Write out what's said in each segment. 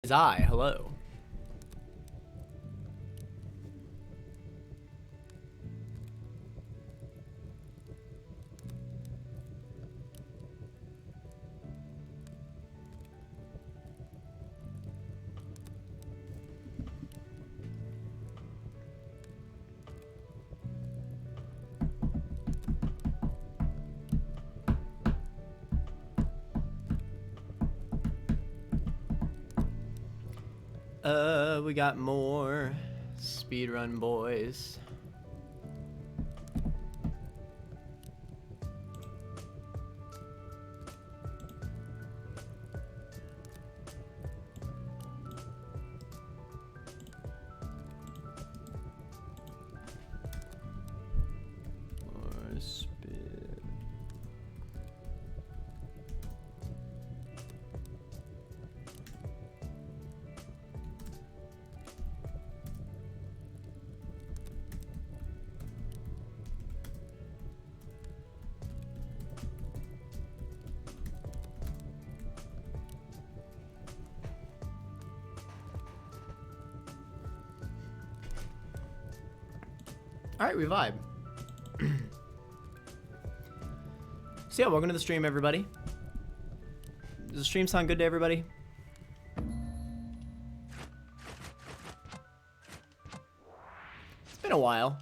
Hello. We got more speedrun boys. More speed. Alright, we vibe. So yeah, welcome to the stream, everybody. Does the stream sound good to everybody? It's been a while.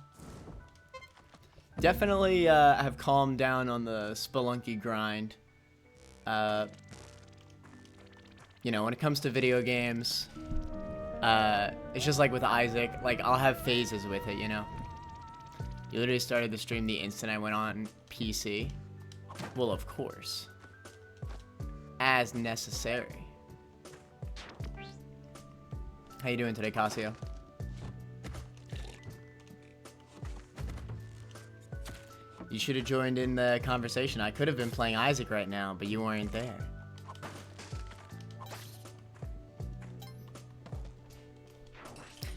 Definitely have calmed down on the Spelunky grind. You know, when it comes to video games, it's just like with Isaac, like I'll have phases with it, you know? You literally started the stream the instant I went on PC. Well, of course. As necessary. How you doing today, Casio? You should have joined in the conversation. I could have been playing Isaac right now, but you weren't there.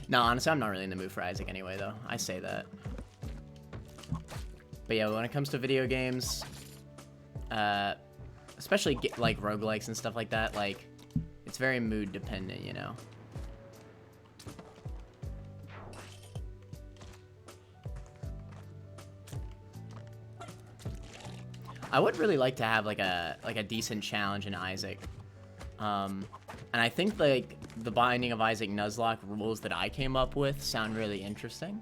No, honestly, I'm not really in the mood for Isaac anyway, though. I say that. But yeah, when it comes to video games, especially like roguelikes and stuff like that, like, it's very mood dependent, you know? I would really like to have like a decent challenge in Isaac. And I think like the Binding of Isaac Nuzlocke rules that I came up with sound really interesting.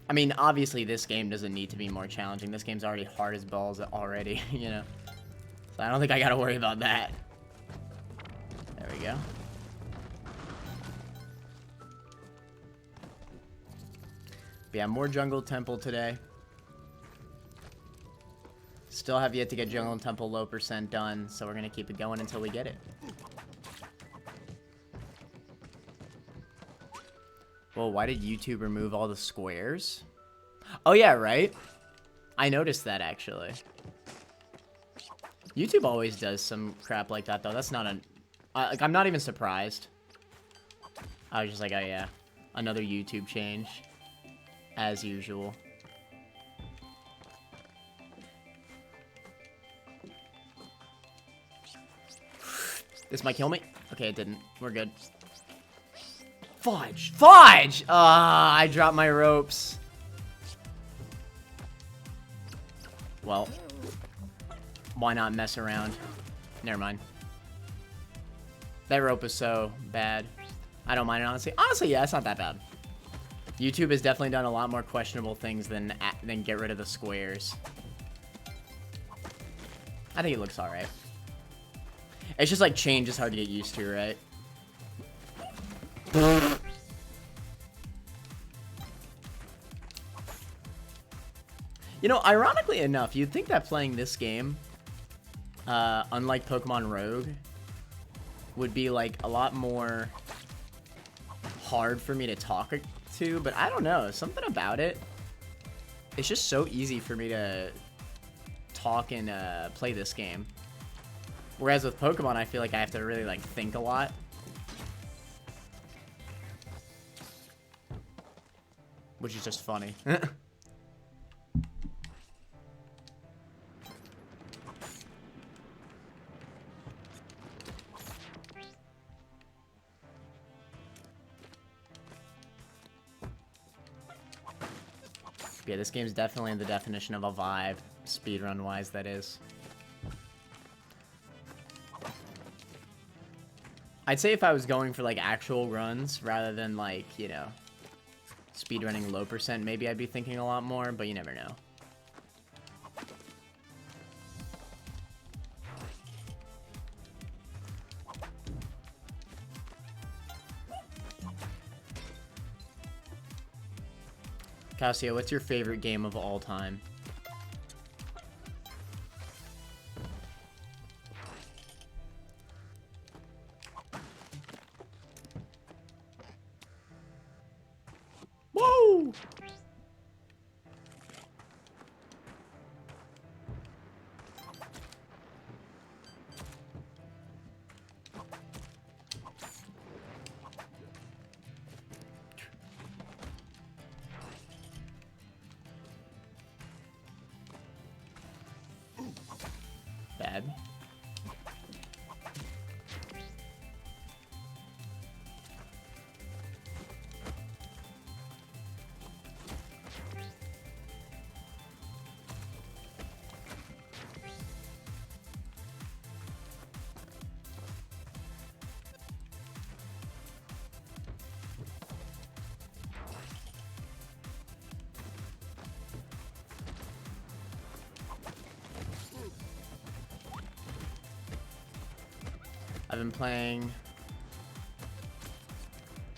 I mean, obviously this game doesn't need to be more challenging. This game's already hard as balls already, you know? So I don't think I gotta worry about that. There we go. But yeah, more Jungle Temple today. Still have yet to get Jungle Temple low percent done, so we're gonna keep it going until we get it. Whoa, why did YouTube remove all the squares? Oh yeah, right? I noticed that, actually. YouTube always does some crap like that, though. That's not an... like, I'm not even surprised. I was just like, oh yeah. Another YouTube change. As usual. This might kill me. Okay, it didn't. We're good. Fudge! Fudge! I dropped my ropes. Well, why not mess around? Never mind. That rope is so bad. I don't mind it, honestly. Honestly, yeah, it's not that bad. YouTube has definitely done a lot more questionable things than get rid of the squares. I think it looks alright. It's just like change is hard to get used to, right? You know, ironically enough, you'd think that playing this game, unlike Pokemon Rogue, would be like a lot more hard for me to talk to, but I don't know. Something about it. It's just so easy for me to talk and play this game. Whereas with Pokemon, I feel like I have to really like think a lot. Which is just funny. Yeah, this game's definitely the definition of a vibe, speedrun-wise, that is. I'd say if I was going for, like, actual runs, rather than, like, you know, speedrunning low percent, maybe I'd be thinking a lot more, but you never know. Casio, what's your favorite game of all time? Whoa! Bad.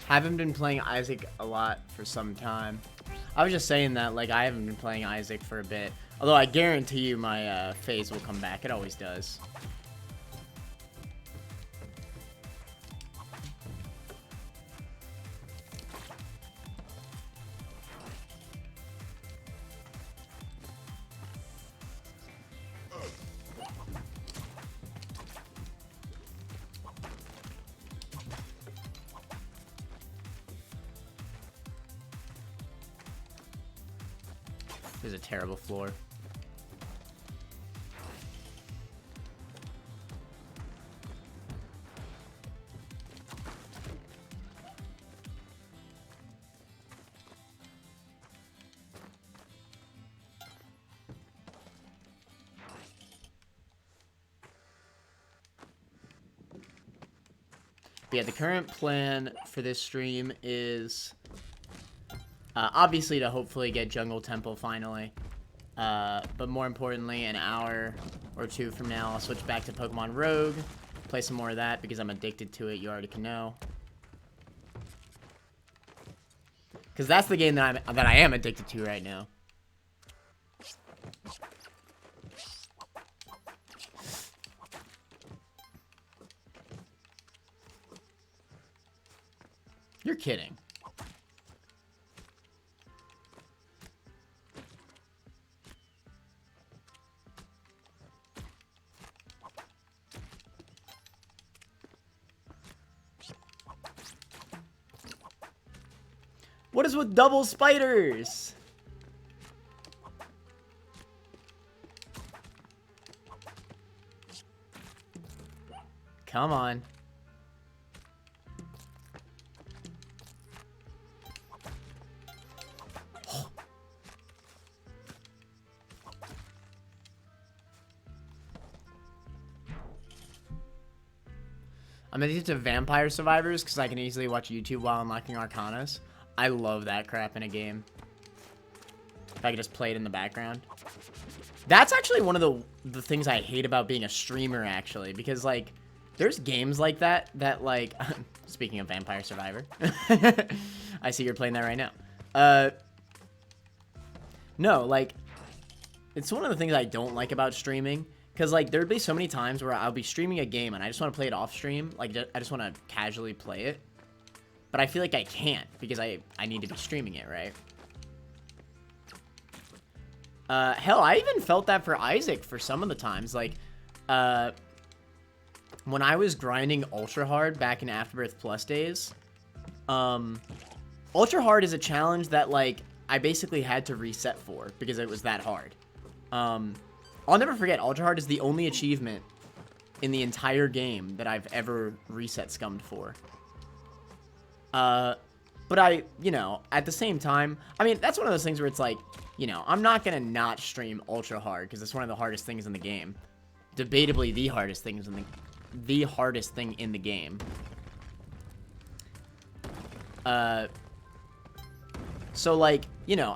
Haven't been playing Isaac a lot for some time. I was just saying that, like, I haven't been playing Isaac for a bit. Although I guarantee you my phase will come back. It always does. This is a terrible floor. But yeah, the current plan for this stream is obviously to hopefully get Jungle Temple finally. But more importantly, an hour or two from now, I'll switch back to Pokemon Rogue, play some more of that because I'm addicted to it. You already can know. Because that's the game that I am addicted to right now. You're kidding. What is with double spiders? Come on. I'm addicted to Vampire Survivors because I can easily watch YouTube while unlocking Arcanas. I love that crap in a game. If I could just play it in the background. That's actually one of the things I hate about being a streamer, actually. Because, like, there's games like that, like... Speaking of Vampire Survivor. I see you're playing that right now. No, like... It's one of the things I don't like about streaming. Because, like, there'd be so many times where I'll be streaming a game and I just want to play it off stream. Like, I just want to casually play it. But I feel like I can't because I need to be streaming it, right? Hell, I even felt that for Isaac for some of the times. Like, when I was grinding ultra hard back in Afterbirth Plus days, ultra hard is a challenge that, like, I basically had to reset for because it was that hard. I'll never forget, ultra hard is the only achievement in the entire game that I've ever reset scummed for. But you know, at the same time, I mean, that's one of those things where it's like, you know, I'm not going to not stream ultra hard because it's one of the hardest things in the game. Debatably the hardest thing in the game. So like, you know,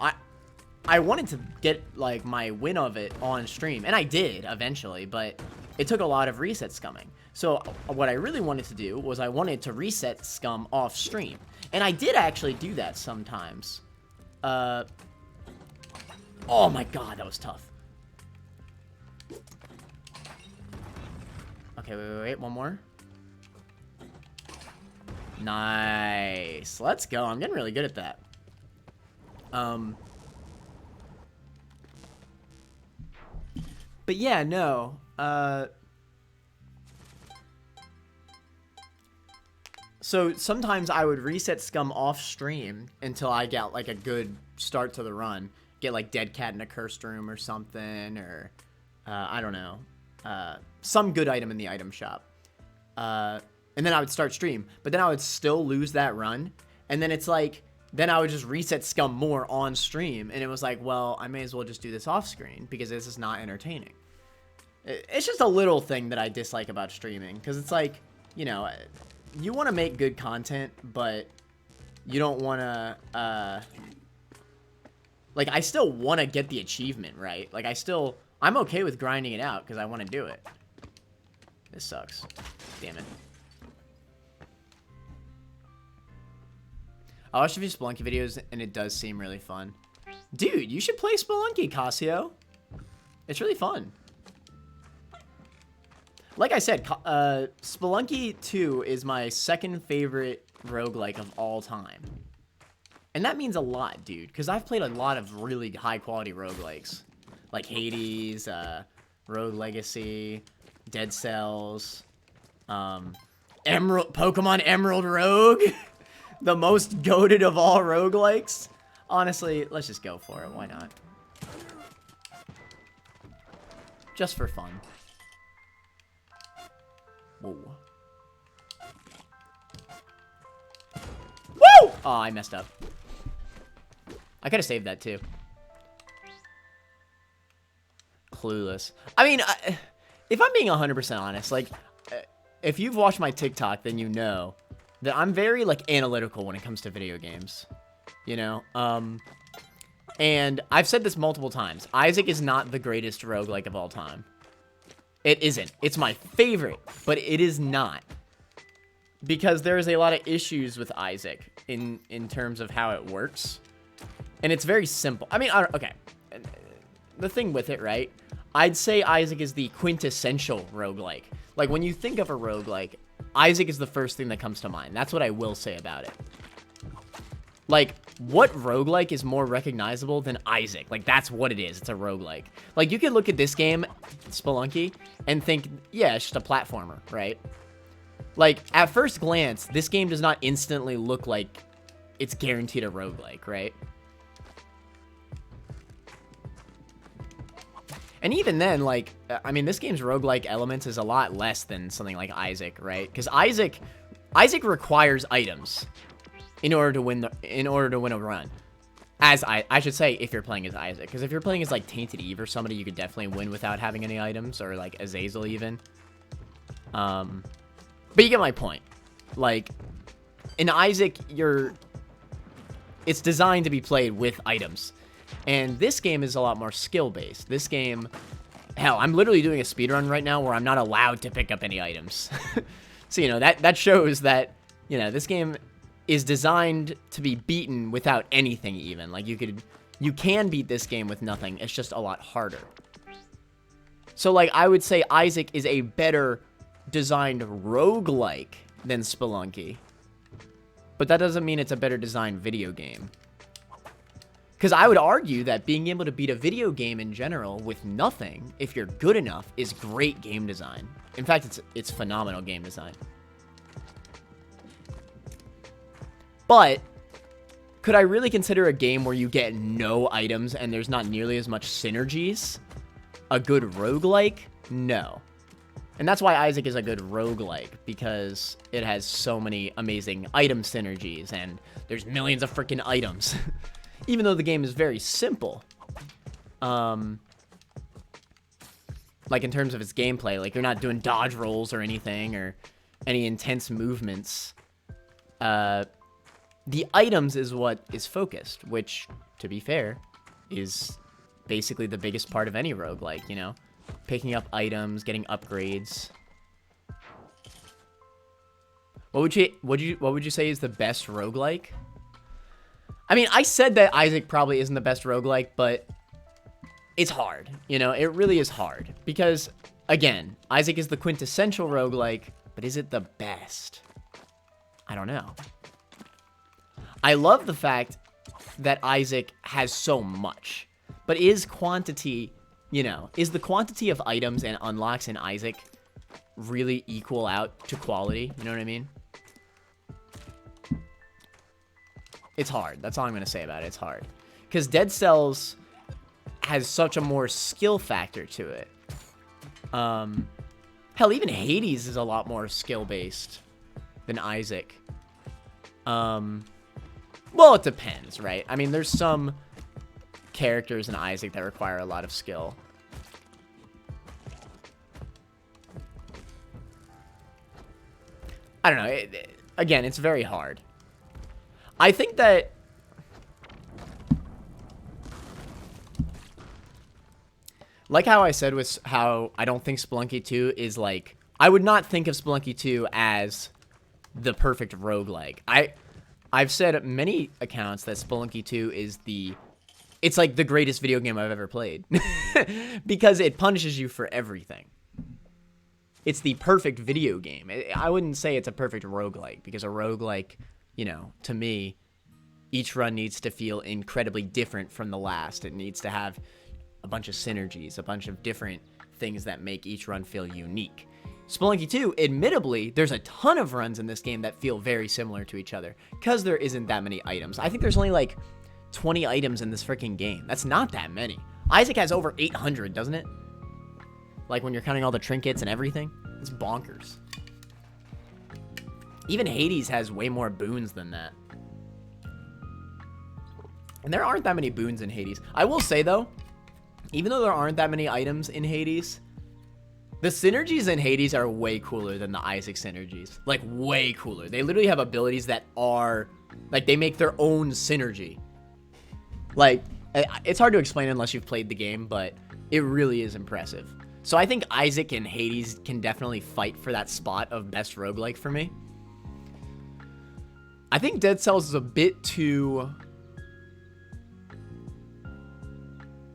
I wanted to get like my win of it on stream, and I did eventually, but it took a lot of reset scumming. So what I really wanted to do was I wanted to reset scum off stream, and I did actually do that sometimes. Oh my god, that was tough. Okay, wait, one more. Nice. Let's go. I'm getting really good at that. But yeah, no. So sometimes I would reset scum off stream until I got like a good start to the run. Get like dead cat in a cursed room or something, or I don't know. Some good item in the item shop. And then I would start stream, but then I would still lose that run. And then it's like, then I would just reset scum more on stream. And it was like, well, I may as well just do this off screen because this is not entertaining. It's just a little thing that I dislike about streaming. Because it's like, you know, you want to make good content, but you don't want to, like, I still want to get the achievement, right? Like, I'm okay with grinding it out because I want to do it. This sucks. Damn it. I watched a few Spelunky videos, and it does seem really fun. Dude, you should play Spelunky, Casio. It's really fun. Like I said, Spelunky 2 is my second favorite roguelike of all time. And that means a lot, dude, because I've played a lot of really high-quality roguelikes. Like Hades, Rogue Legacy, Dead Cells, Pokemon Emerald Rogue. The most goated of all roguelikes. Honestly, let's just go for it. Why not? Just for fun. Whoa. Woo! Oh, I messed up. I could have saved that too. Clueless. I mean, if I'm being 100% honest, like, if you've watched my TikTok, then you know that I'm very, like, analytical when it comes to video games, you know? And I've said this multiple times. Isaac is not the greatest roguelike of all time. It isn't. It's my favorite, but it is not. Because there is a lot of issues with Isaac in terms of how it works. And it's very simple. I mean, okay. The thing with it, right? I'd say Isaac is the quintessential roguelike. Like, when you think of a roguelike, Isaac is the first thing that comes to mind. That's what I will say about it. Like, what roguelike is more recognizable than Isaac? Like, that's what it is. It's a roguelike. Like, you can look at this game, Spelunky, and think, yeah, it's just a platformer, right? Like, at first glance, this game does not instantly look like it's guaranteed a roguelike, right? And even then, like, I mean, this game's roguelike elements is a lot less than something like Isaac, right? Because Isaac requires items in order to win a run. As I should say, if you're playing as Isaac, because if you're playing as like Tainted Eve or somebody, you could definitely win without having any items, or like Azazel even. But you get my point. Like, in Isaac, it's designed to be played with items. And this game is a lot more skill-based. This game, hell, I'm literally doing a speedrun right now where I'm not allowed to pick up any items. So, you know, that shows that, you know, this game is designed to be beaten without anything even. Like, you can beat this game with nothing. It's just a lot harder. So, like, I would say Isaac is a better designed roguelike than Spelunky. But that doesn't mean it's a better designed video game. Because I would argue that being able to beat a video game in general with nothing, if you're good enough, is great game design. In fact, it's phenomenal game design. But could I really consider a game where you get no items and there's not nearly as much synergies a good roguelike? No. And that's why Isaac is a good roguelike, because it has so many amazing item synergies, and there's millions of freaking items. Even though the game is very simple. Like, in terms of its gameplay, like, you're not doing dodge rolls or anything, or any intense movements. The items is what is focused, which, to be fair, is basically the biggest part of any roguelike, you know? Picking up items, getting upgrades. What would you say is the best roguelike? I mean, I said that Isaac probably isn't the best roguelike, but it's hard. You know, it really is hard. Because, again, Isaac is the quintessential roguelike, but is it the best? I don't know. I love the fact that Isaac has so much, but is quantity... You know, is the quantity of items and unlocks in Isaac really equal out to quality? You know what I mean? It's hard. That's all I'm going to say about it. It's hard. Because Dead Cells has such a more skill factor to it. Hell, even Hades is a lot more skill-based than Isaac. Well, it depends, right? I mean, there's some characters in Isaac that require a lot of skill. I don't know. Again, it's very hard. I think that... Like how I said with how I don't think Spelunky 2 is like... I would not think of Spelunky 2 as the perfect roguelike. I've said at many accounts that Spelunky 2 is the... It's like the greatest video game I've ever played. Because it punishes you for everything. It's the perfect video game. I wouldn't say it's a perfect roguelike, because a roguelike, you know, to me, each run needs to feel incredibly different from the last. It needs to have a bunch of synergies, a bunch of different things that make each run feel unique. Spelunky 2, admittedly, there's a ton of runs in this game that feel very similar to each other, because there isn't that many items. I think there's only like 20 items in this freaking game. That's not that many. Isaac has over 800, doesn't it? Like when you're counting all the trinkets and everything. It's bonkers. Even Hades has way more boons than that. And there aren't that many boons in Hades. I will say, though, even though there aren't that many items in Hades, the synergies in Hades are way cooler than the Isaac synergies. Like, way cooler. They literally have abilities that are... Like, they make their own synergy. Like, it's hard to explain unless you've played the game, but it really is impressive. So I think Isaac and Hades can definitely fight for that spot of best roguelike for me. I think Dead Cells is a bit too...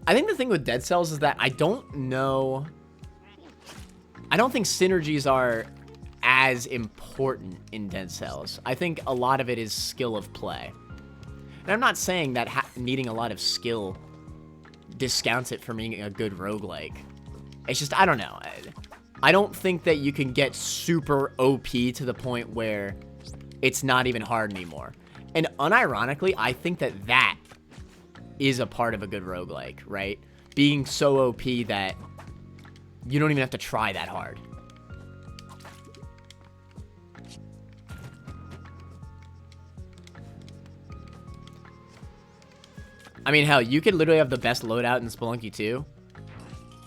I think the thing with Dead Cells is that I don't know... I don't think synergies are as important in Dead Cells. I think a lot of it is skill of play. And I'm not saying that needing a lot of skill discounts it from being a good roguelike. It's just, I don't know. I don't think that you can get super OP to the point where it's not even hard anymore. And unironically, I think that that is a part of a good roguelike, right? Being so OP that you don't even have to try that hard. I mean, hell, you could literally have the best loadout in Spelunky 2.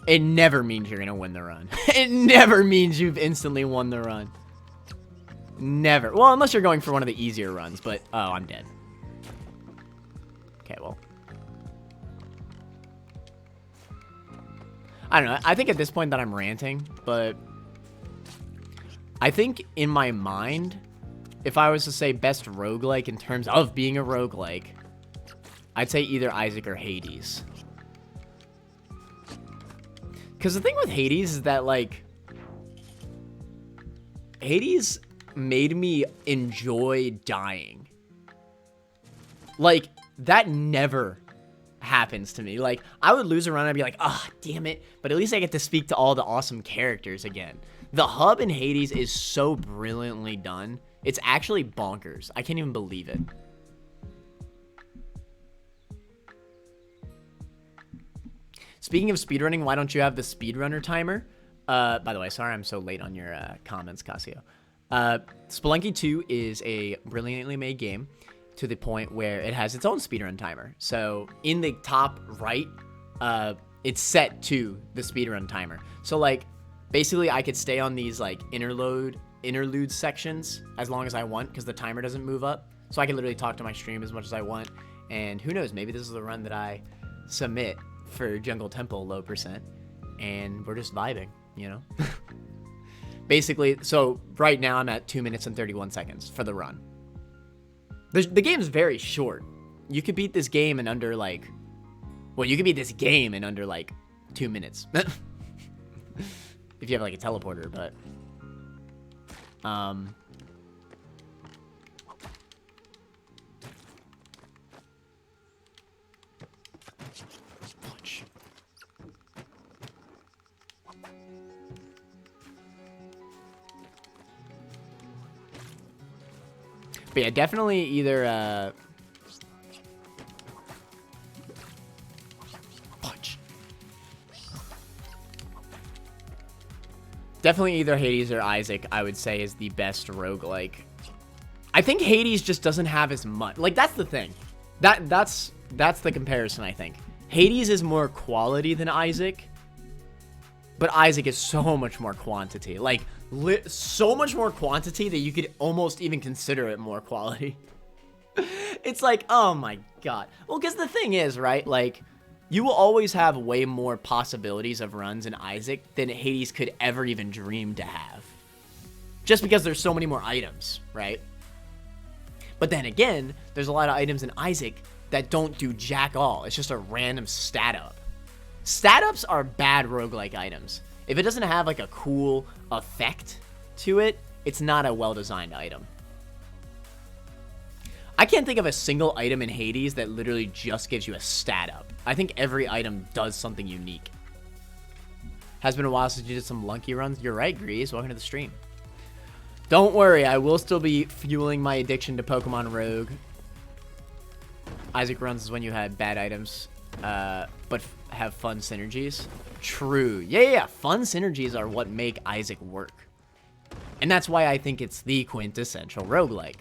It never means you're going to win the run. It never means you've instantly won the run. Never. Well, unless you're going for one of the easier runs, but... Oh, I'm dead. Okay, well. I don't know. I think at this point that I'm ranting, but... I think in my mind, if I was to say best roguelike in terms of being a roguelike, I'd say either Isaac or Hades. Because the thing with Hades is that, like, Hades made me enjoy dying. Like, that never happens to me. Like, I would lose a run and I'd be like, ah, oh, damn it. But at least I get to speak to all the awesome characters again. The hub in Hades is so brilliantly done. It's actually bonkers. I can't even believe it. Speaking of speedrunning, why don't you have the speedrunner timer? By the way, sorry I'm so late on your comments, Casio. Spelunky 2 is a brilliantly made game to the point where it has its own speedrun timer. So in the top right, it's set to the speedrun timer. So like, basically I could stay on these like interlude sections as long as I want because the timer doesn't move up. So I can literally talk to my stream as much as I want. And who knows, maybe this is the run that I submit for Jungle Temple low percent. And we're just vibing, you know? Basically, so right now I'm at 2 minutes and 31 seconds for the run. The game's very short. You could beat this game in under like... Well, you could beat this game in under like 2 minutes. If you have like a teleporter, but... But yeah, definitely either, punch. Definitely either Hades or Isaac, I would say, is the best roguelike. I think Hades just doesn't have as much. Like, that's the thing. That's the comparison, I think. Hades is more quality than Isaac, but Isaac is so much more quantity. Like, so much more quantity that you could almost even consider it more quality. It's like, oh my god. Well, because the thing is, right, like, you will always have way more possibilities of runs in Isaac than Hades could ever even dream to have. Just because there's so many more items, right? But then again, there's a lot of items in Isaac that don't do jack all. It's just a random stat up. Stat ups are bad roguelike items. If it doesn't have like a cool effect to it, it's not a well-designed item. I can't think of a single item in Hades that literally just gives you a stat up. I think every item does something unique. Has been a while since you did some Lunky runs. You're right, Grease. Welcome to the stream. Don't worry, I will still be fueling my addiction to Pokemon Rogue. Isaac runs is when you had bad items, but have fun synergies. True. Yeah. Fun synergies are what make Isaac work. And that's why I think it's the quintessential roguelike.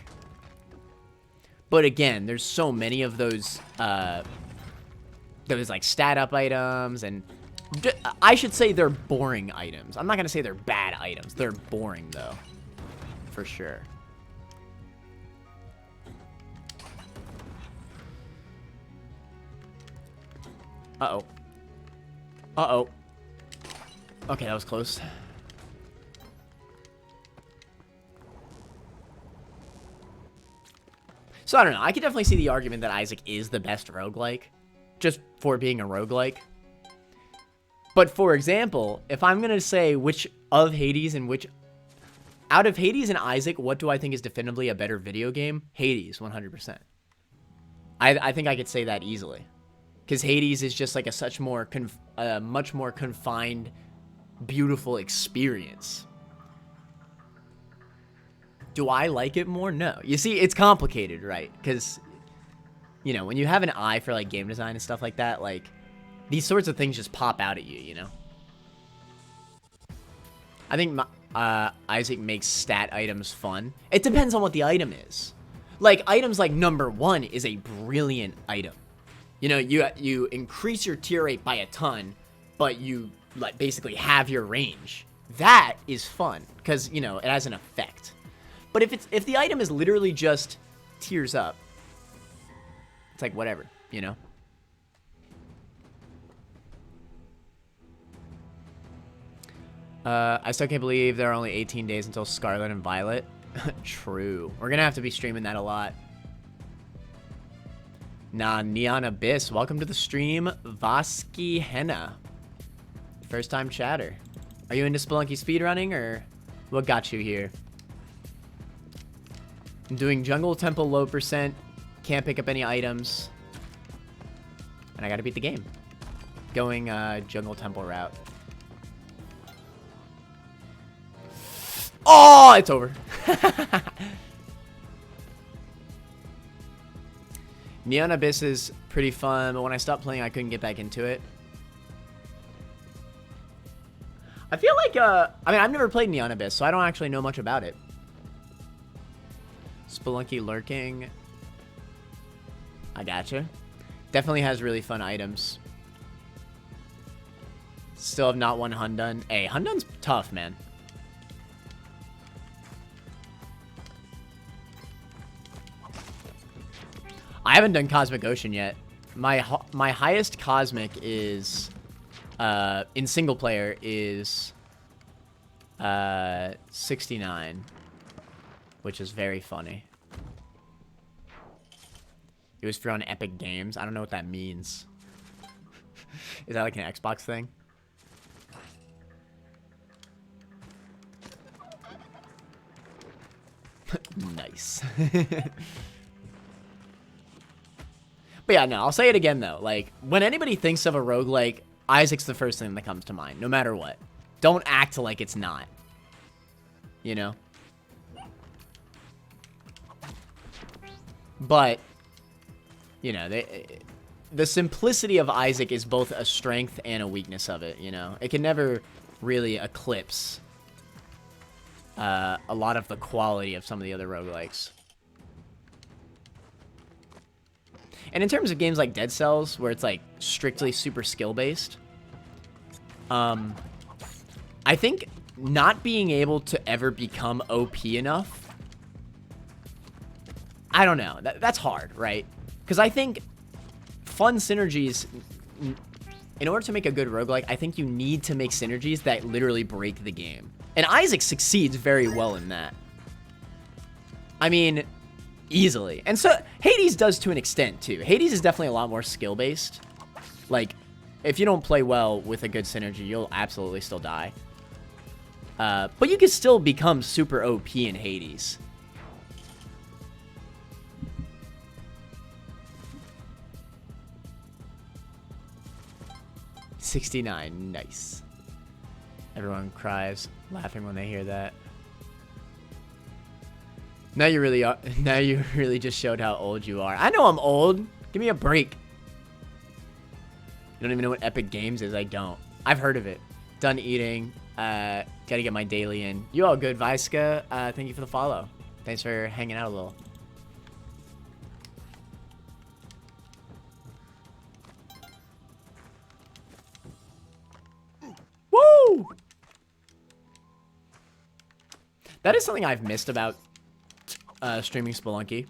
But again, there's so many of those like stat up items, and I should say they're boring items. I'm not gonna say they're bad items. They're boring though, for sure. Uh-oh. Uh-oh. Okay, that was close. So, I don't know. I could definitely see the argument that Isaac is the best roguelike, just for being a roguelike. But, for example, if I'm going to say which of Hades and which... Out of Hades and Isaac, what do I think is definitively a better video game? Hades, 100%. I think I could say that easily. Because Hades is just like a much more confined, beautiful experience. Do I like it more? No. You see, it's complicated, right? Because, you know, when you have an eye for like game design and stuff like that, like these sorts of things just pop out at you, you know? I think Isaac makes stat items fun. It depends on what the item is. Like, items like number 1 is a brilliant item. You know, you increase your tier rate by a ton, but you like basically have your range. That is fun because, you know, it has an effect. But if the item is literally just tiers up, it's like whatever, you know. I still can't believe there are only 18 days until Scarlet and Violet. True. We're gonna have to be streaming that a lot. Nah, Neon Abyss. Welcome to the stream, Voski Henna. First time chatter. Are you into Spelunky speedrunning, or what got you here? I'm doing Jungle Temple low percent. Can't pick up any items. And I gotta beat the game. Going Jungle Temple route. Oh, it's over. Neon Abyss is pretty fun, but when I stopped playing, I couldn't get back into it. I feel like, I mean, I've never played Neon Abyss, so I don't actually know much about it. Spelunky lurking. I gotcha. Definitely has really fun items. Still have not won Hundun. Hey, Hundun's tough, man. I haven't done Cosmic Ocean yet. My highest Cosmic is, in single player, is 69, which is very funny. It was for on Epic Games. I don't know what that means. Is that like an Xbox thing? Nice. But yeah, no, I'll say it again, though. Like, when anybody thinks of a roguelike, Isaac's the first thing that comes to mind, no matter what. Don't act like it's not. You know? But, you know, the simplicity of Isaac is both a strength and a weakness of it, you know? It can never really eclipse a lot of the quality of some of the other roguelikes. And in terms of games like Dead Cells, where it's like strictly super skill-based, I think not being able to ever become OP enough, I don't know, that's hard, right? Because I think fun synergies, in order to make a good roguelike, I think you need to make synergies that literally break the game. And Isaac succeeds very well in that. I mean, easily. And so Hades does to an extent too. Hades is definitely a lot more skill based. Like, if you don't play well with a good synergy, you'll absolutely still die. But you can still become super OP in Hades. $69, nice. Everyone cries, laughing when they hear that. Now you really are. Now you really just showed how old you are. I know I'm old. Give me a break. You don't even know what Epic Games is. I don't. I've heard of it. Done eating. Gotta get my daily in. You all good, Vaiska? Thank you for the follow. Thanks for hanging out a little. Woo! That is something I've missed about streaming Spelunky.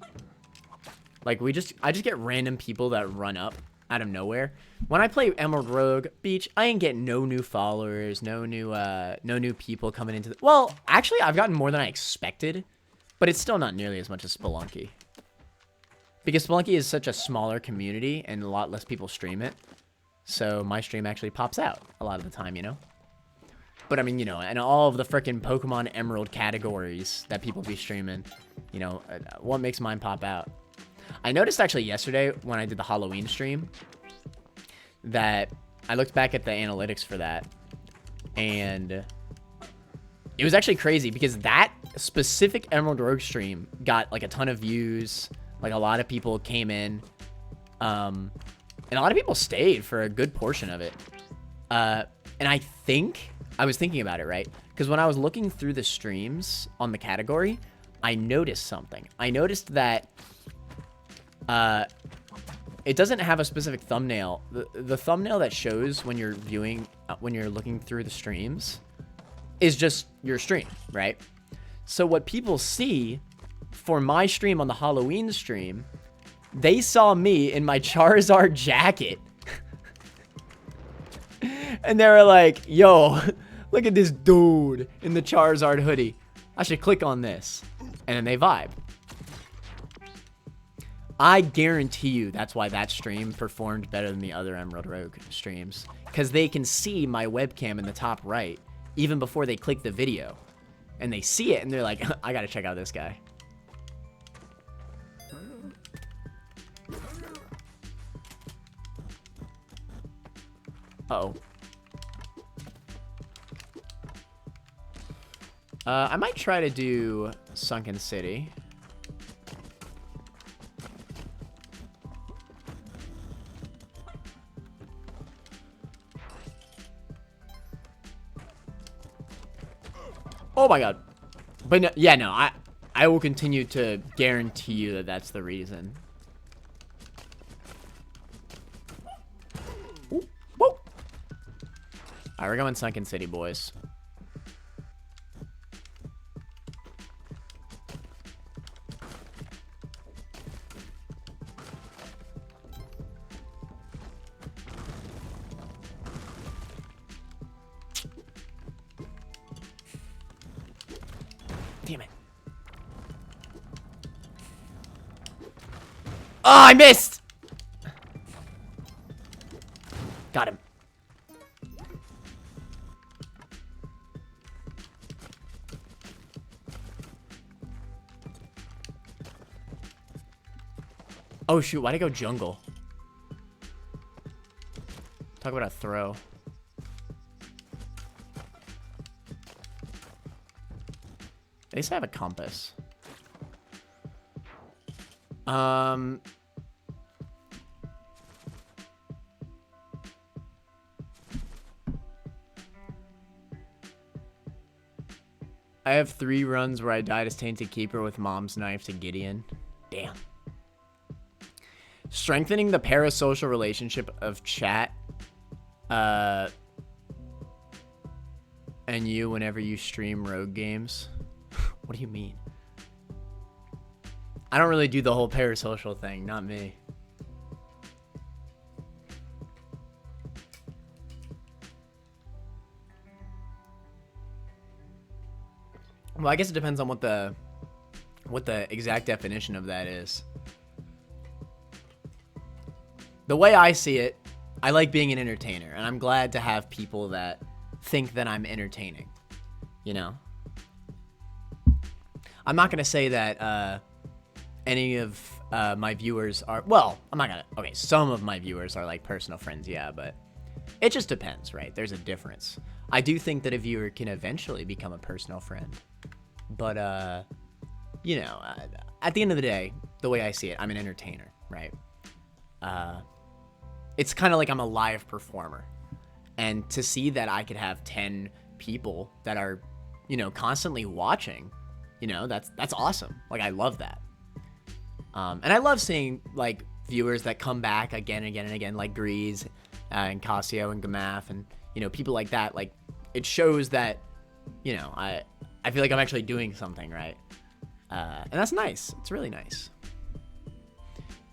Like, I just get random people that run up out of nowhere. When I play Emerald Rogue Beach, I ain't getting no new followers, no new people coming into the... Well, actually, I've gotten more than I expected, but it's still not nearly as much as Spelunky. Because Spelunky is such a smaller community, and a lot less people stream it. So my stream actually pops out a lot of the time, you know? But I mean, you know, and all of the frickin' Pokemon Emerald categories that people be streaming, you know, what makes mine pop out? I noticed actually yesterday when I did the Halloween stream that I looked back at the analytics for that, and it was actually crazy because that specific Emerald Rogue stream got like a ton of views. Like, a lot of people came in, and a lot of people stayed for a good portion of it. And I think, I was thinking about it, right? Because when I was looking through the streams on the category, I noticed something. I noticed that it doesn't have a specific thumbnail. The thumbnail that shows when you're viewing, when you're looking through the streams is just your stream, right? So what people see for my stream on the Halloween stream, they saw me in my Charizard jacket. And they were like, yo, look at this dude in the Charizard hoodie. I should click on this. And then they vibe. I guarantee you that's why that stream performed better than the other Emerald Rogue streams. Because they can see my webcam in the top right even before they click the video. And they see it and they're like, I gotta check out this guy. Uh-oh. I might try to do Sunken City. Oh my god. But no, yeah, no, I will continue to guarantee you that that's the reason. Ooh, whoa. All right, we're going Sunken City, boys. Damn it. Oh, I missed! Got him. Oh, shoot. Why'd I go jungle? Talk about a throw. At least I have a compass. I have 3 runs where I died as Tainted Keeper with Mom's Knife to Gideon. Damn. Strengthening the parasocial relationship of chat and you whenever you stream rogue games. What do you mean? I don't really do the whole parasocial thing, not me. Well, I guess it depends on what the exact definition of that is. The way I see it, I like being an entertainer, and I'm glad to have people that think that I'm entertaining, you know? I'm not going to say that any of my viewers are, well, I'm not going to, okay, some of my viewers are like personal friends, yeah, but it just depends, right? There's a difference. I do think that a viewer can eventually become a personal friend, but, you know, at the end of the day, the way I see it, I'm an entertainer, right? It's kind of like I'm a live performer, and to see that I could have 10 people that are, you know, constantly watching, you know, that's awesome. Like, I love that. And I love seeing, like, viewers that come back again and again and again, like Grease and Casio and Gamaf and, you know, people like that. Like, it shows that, you know, I feel like I'm actually doing something, right? And that's nice. It's really nice.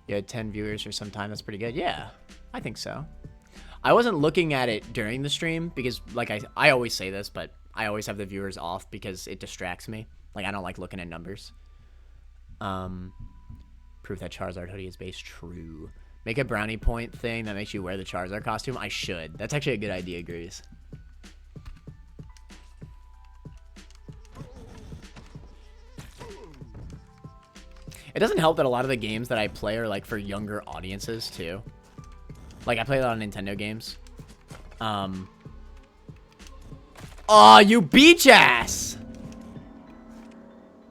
You had 10 viewers for some time. That's pretty good. Yeah, I think so. I wasn't looking at it during the stream because, like, I always say this, but I always have the viewers off because it distracts me. Like, I don't like looking at numbers. Proof that Charizard hoodie is base. True. Make a brownie point thing that makes you wear the Charizard costume. I should. That's actually a good idea, Grease. It doesn't help that a lot of the games that I play are like for younger audiences too. Like I play a lot of Nintendo games. Oh, you beach ass!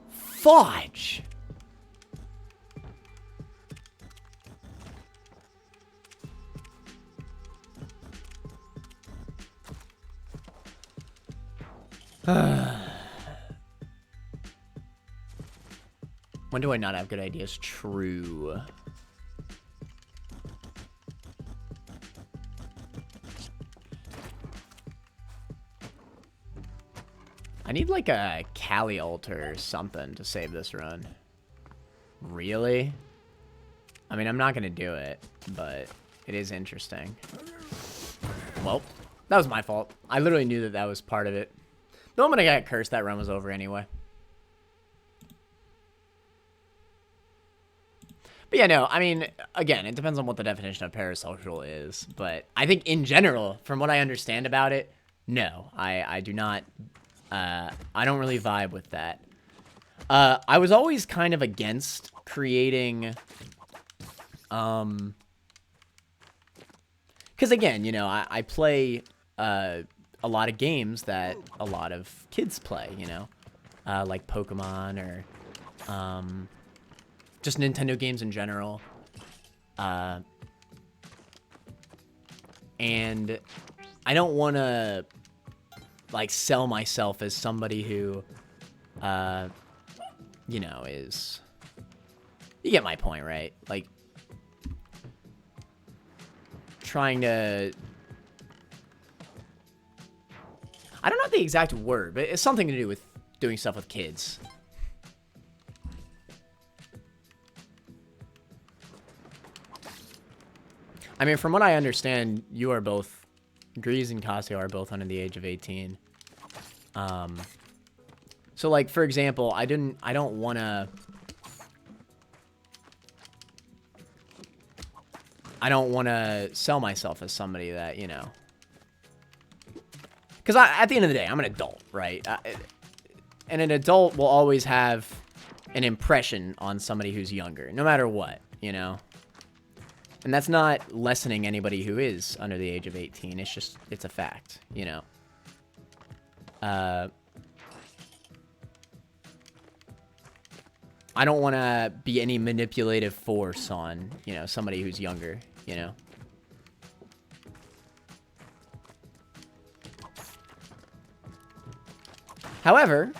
Fudge! When do I not have good ideas? True. I need like a Cali altar or something to save this run. Really? I mean, I'm not gonna do it, but it is interesting. Well, that was my fault. I literally knew that that was part of it. The moment I got cursed, that run was over anyway. But yeah, no, I mean, again, it depends on what the definition of parasocial is. But I think in general, from what I understand about it, no, I do not, I don't really vibe with that. I was always kind of against creating, because again, you know, I play a lot of games that a lot of kids play, you know, like Pokemon or, just Nintendo games in general. And I don't want to like, sell myself as somebody who, you know, is... You get my point, right? Like, trying to... I don't know the exact word, but it's something to do with doing stuff with kids. I mean, from what I understand, you are both... Grease and Casio are both under the age of 18. So, like, for example, I don't want to... I don't want to sell myself as somebody that, you know... Because at the end of the day, I'm an adult, right? And an adult will always have an impression on somebody who's younger, no matter what, you know? And that's not lessening anybody who is under the age of 18. It's just, it's a fact, you know? I don't want to be any manipulative force on, you know, somebody who's younger, you know? However,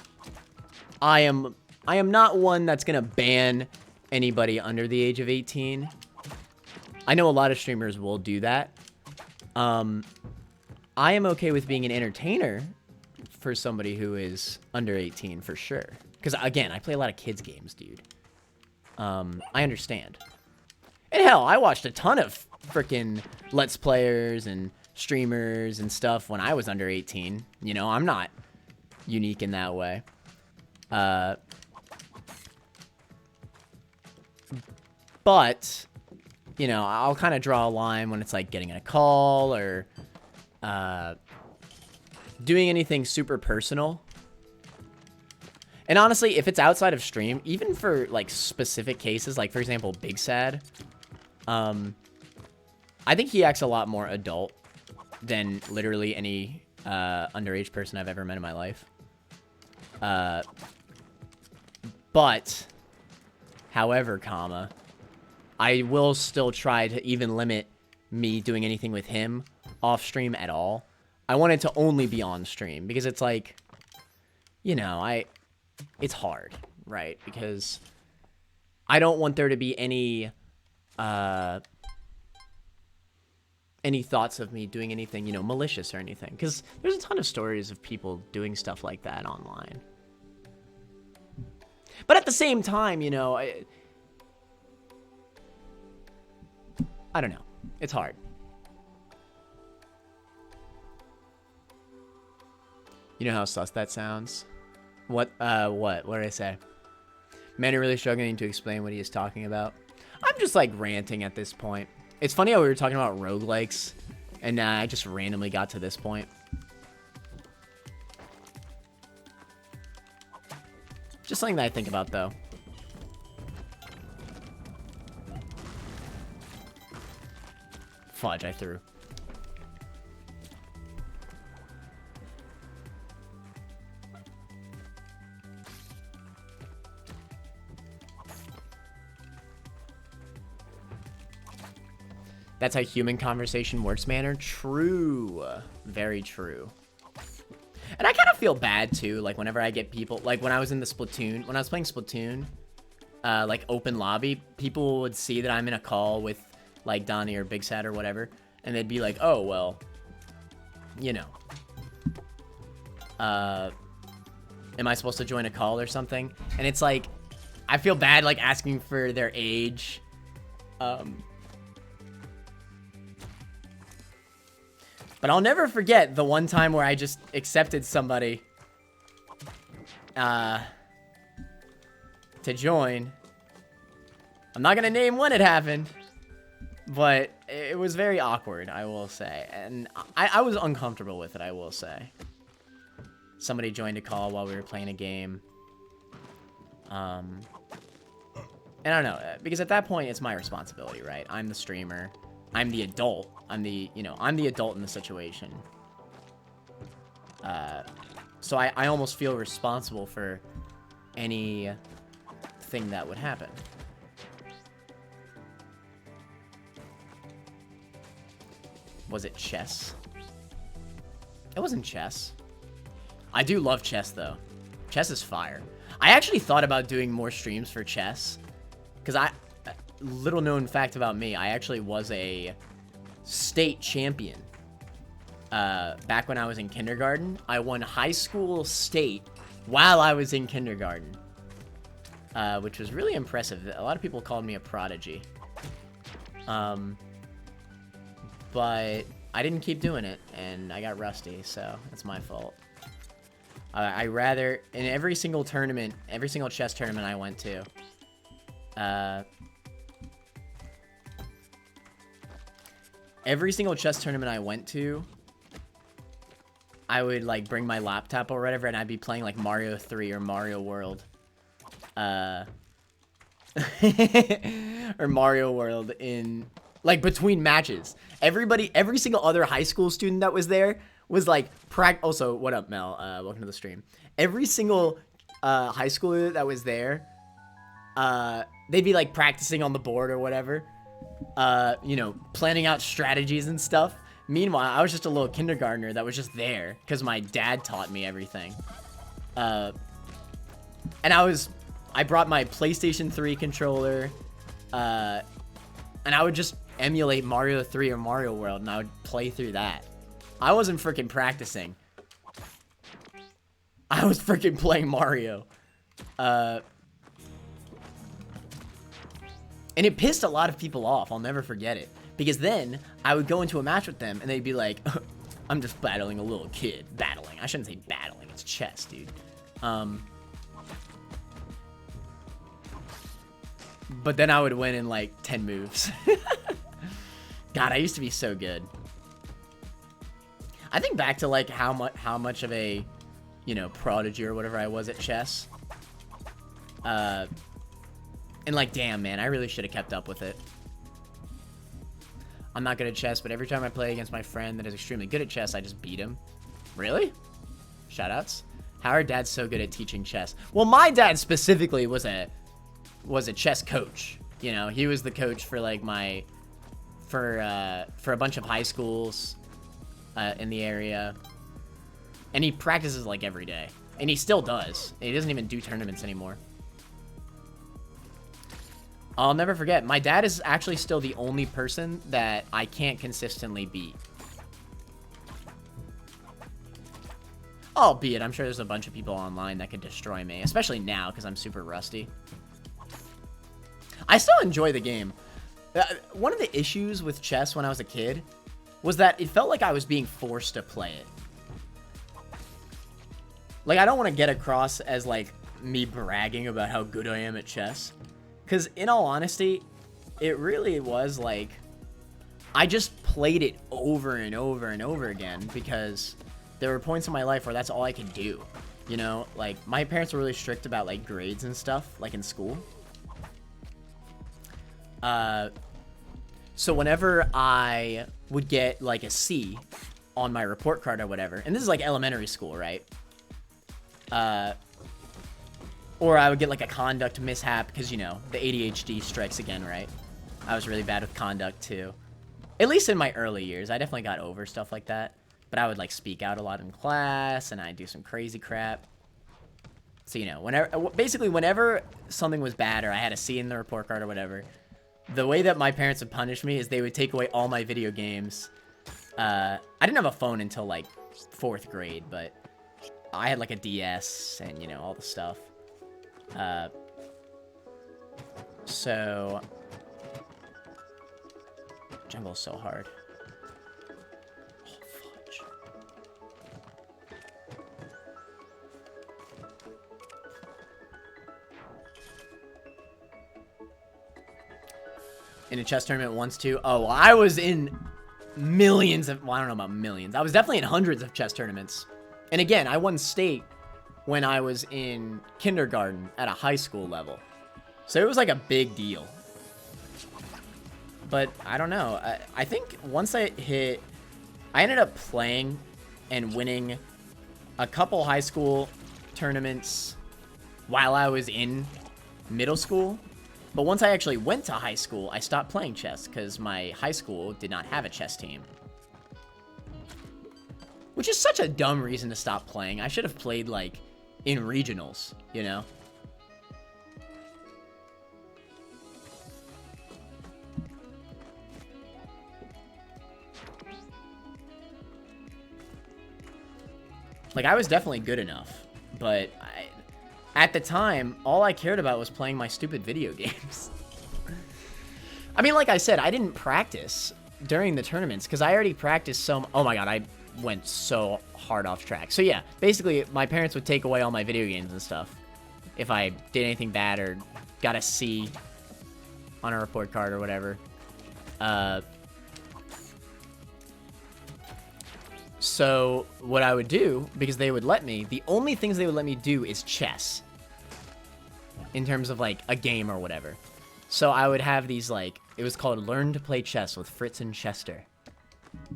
I am not one that's going to ban anybody under the age of 18. I know a lot of streamers will do that. I am okay with being an entertainer for somebody who is under 18 for sure. Because, again, I play a lot of kids' games, dude. I understand. And hell, I watched a ton of freaking Let's Players and streamers and stuff when I was under 18. You know, I'm not unique in that way. But, you know, I'll kind of draw a line when it's like getting a call or doing anything super personal. And honestly, if it's outside of stream, even for like specific cases, like for example, Big Sad, I think he acts a lot more adult than literally any underage person I've ever met in my life. But, however, comma, I will still try to even limit me doing anything with him off stream at all. I want it to only be on stream because it's like, you know, it's hard, right? Because I don't want there to be any thoughts of me doing anything, you know, malicious or anything. Because there's a ton of stories of people doing stuff like that online. But at the same time, you know, I don't know. It's hard. You know how sus that sounds? What did I say? Man, you're really struggling to explain what he is talking about. I'm just like ranting at this point. It's funny how we were talking about roguelikes, and I just randomly got to this point. Just something that I think about, though. Fudge, I threw. That's how human conversation works, Manner. True. Very true. And I kind of feel bad, too, like, whenever I get people... Like, when I was in the Splatoon... When I was playing Splatoon, like, open lobby, people would see that I'm in a call with, like, Donnie or Big Sad or whatever, and they'd be like, oh, well, you know. Am I supposed to join a call or something? And it's like, I feel bad, like, asking for their age. But I'll never forget the one time where I just accepted somebody to join. I'm not going to name when it happened, but it was very awkward, I will say. And I was uncomfortable with it, I will say. Somebody joined a call while we were playing a game. And I don't know, because at that point, it's my responsibility, right? I'm the streamer. I'm the adult. I'm the adult in the situation. So I almost feel responsible for anything that would happen. Was it chess? It wasn't chess. I do love chess, though. Chess is fire. I actually thought about doing more streams for chess. Because little known fact about me, I actually was a state champion. Back when I was in kindergarten. I won high school state while I was in kindergarten. Which was really impressive. A lot of people called me a prodigy. But I didn't keep doing it, and I got rusty, so that's my fault. I rather, in every single tournament, every single chess tournament I went to, every single chess tournament I went to, I would, like, bring my laptop or whatever, and I'd be playing, like, Mario 3 or Mario World. Or Mario World in, like, between matches. Every single other high school student that was there was, like, also, what up, Mel? Welcome to the stream. Every single high schooler that was there, they'd be, like, practicing on the board or whatever. You know, planning out strategies and stuff. Meanwhile, I was just a little kindergartner that was just there because my dad taught me everything. And I brought my PlayStation 3 controller, and I would just emulate Mario 3 or Mario World, and I would play through that. I wasn't freaking practicing. I was freaking playing Mario. And it pissed a lot of people off. I'll never forget it. Because then I would go into a match with them, and they'd be like, I'm just battling a little kid. Battling. I shouldn't say battling. It's chess, dude. But then I would win in, like, 10 moves. God, I used to be so good. I think back to, like, how much of a, you know, prodigy or whatever I was at chess. And, like, damn, man, I really should have kept up with it. I'm not good at chess, but every time I play against my friend that is extremely good at chess, I just beat him. Really? Shoutouts. How are dads so good at teaching chess? Well, my dad specifically was a chess coach. You know, he was the coach for, like, for a bunch of high schools in the area. And he practices, like, every day. And he still does. He doesn't even do tournaments anymore. I'll never forget, my dad is actually still the only person that I can't consistently beat. Albeit, I'm sure there's a bunch of people online that could destroy me, especially now because I'm super rusty. I still enjoy the game. One of the issues with chess when I was a kid was that it felt like I was being forced to play it. Like, I don't want to get across as, like, me bragging about how good I am at chess. Because, in all honesty, it really was, like, I just played it over and over and over again because there were points in my life where that's all I could do. You know, like, my parents were really strict about, like, grades and stuff, like, in school. So whenever I would get, like, a C on my report card or whatever, and this is, like, elementary school, right? Or I would get, like, a conduct mishap because, you know, the ADHD strikes again, right? I was really bad with conduct, too. At least in my early years. I definitely got over stuff like that. But I would, like, speak out a lot in class, and I'd do some crazy crap. So, you know, whenever something was bad or I had a C in the report card or whatever, the way that my parents would punish me is they would take away all my video games. I didn't have a phone until, like, 4th grade, but I had, like, a DS and, you know, all the stuff. So jungle's so hard. Oh, fudge. In a chess tournament once too. Oh, well, I was in millions of, well, I don't know about millions. I was definitely in hundreds of chess tournaments. And again, I won state when I was in kindergarten at a high school level. So it was like a big deal. But I don't know. I think once I ended up playing and winning a couple high school tournaments while I was in middle school. But once I actually went to high school, I stopped playing chess because my high school did not have a chess team. Which is such a dumb reason to stop playing. I should have played, like, in regionals, you know? Like, I was definitely good enough, but at the time, all I cared about was playing my stupid video games. I mean, like I said, I didn't practice during the tournaments, because I already practiced so... Oh my god, I went so hard off track. So yeah, basically, my parents would take away all my video games and stuff if I did anything bad or got a C on a report card or whatever. So what I would do, because they would let me, the only things they would let me do is chess. In terms of, like, a game or whatever. So I would have these, like, it was called Learn to Play Chess with Fritz and Chester.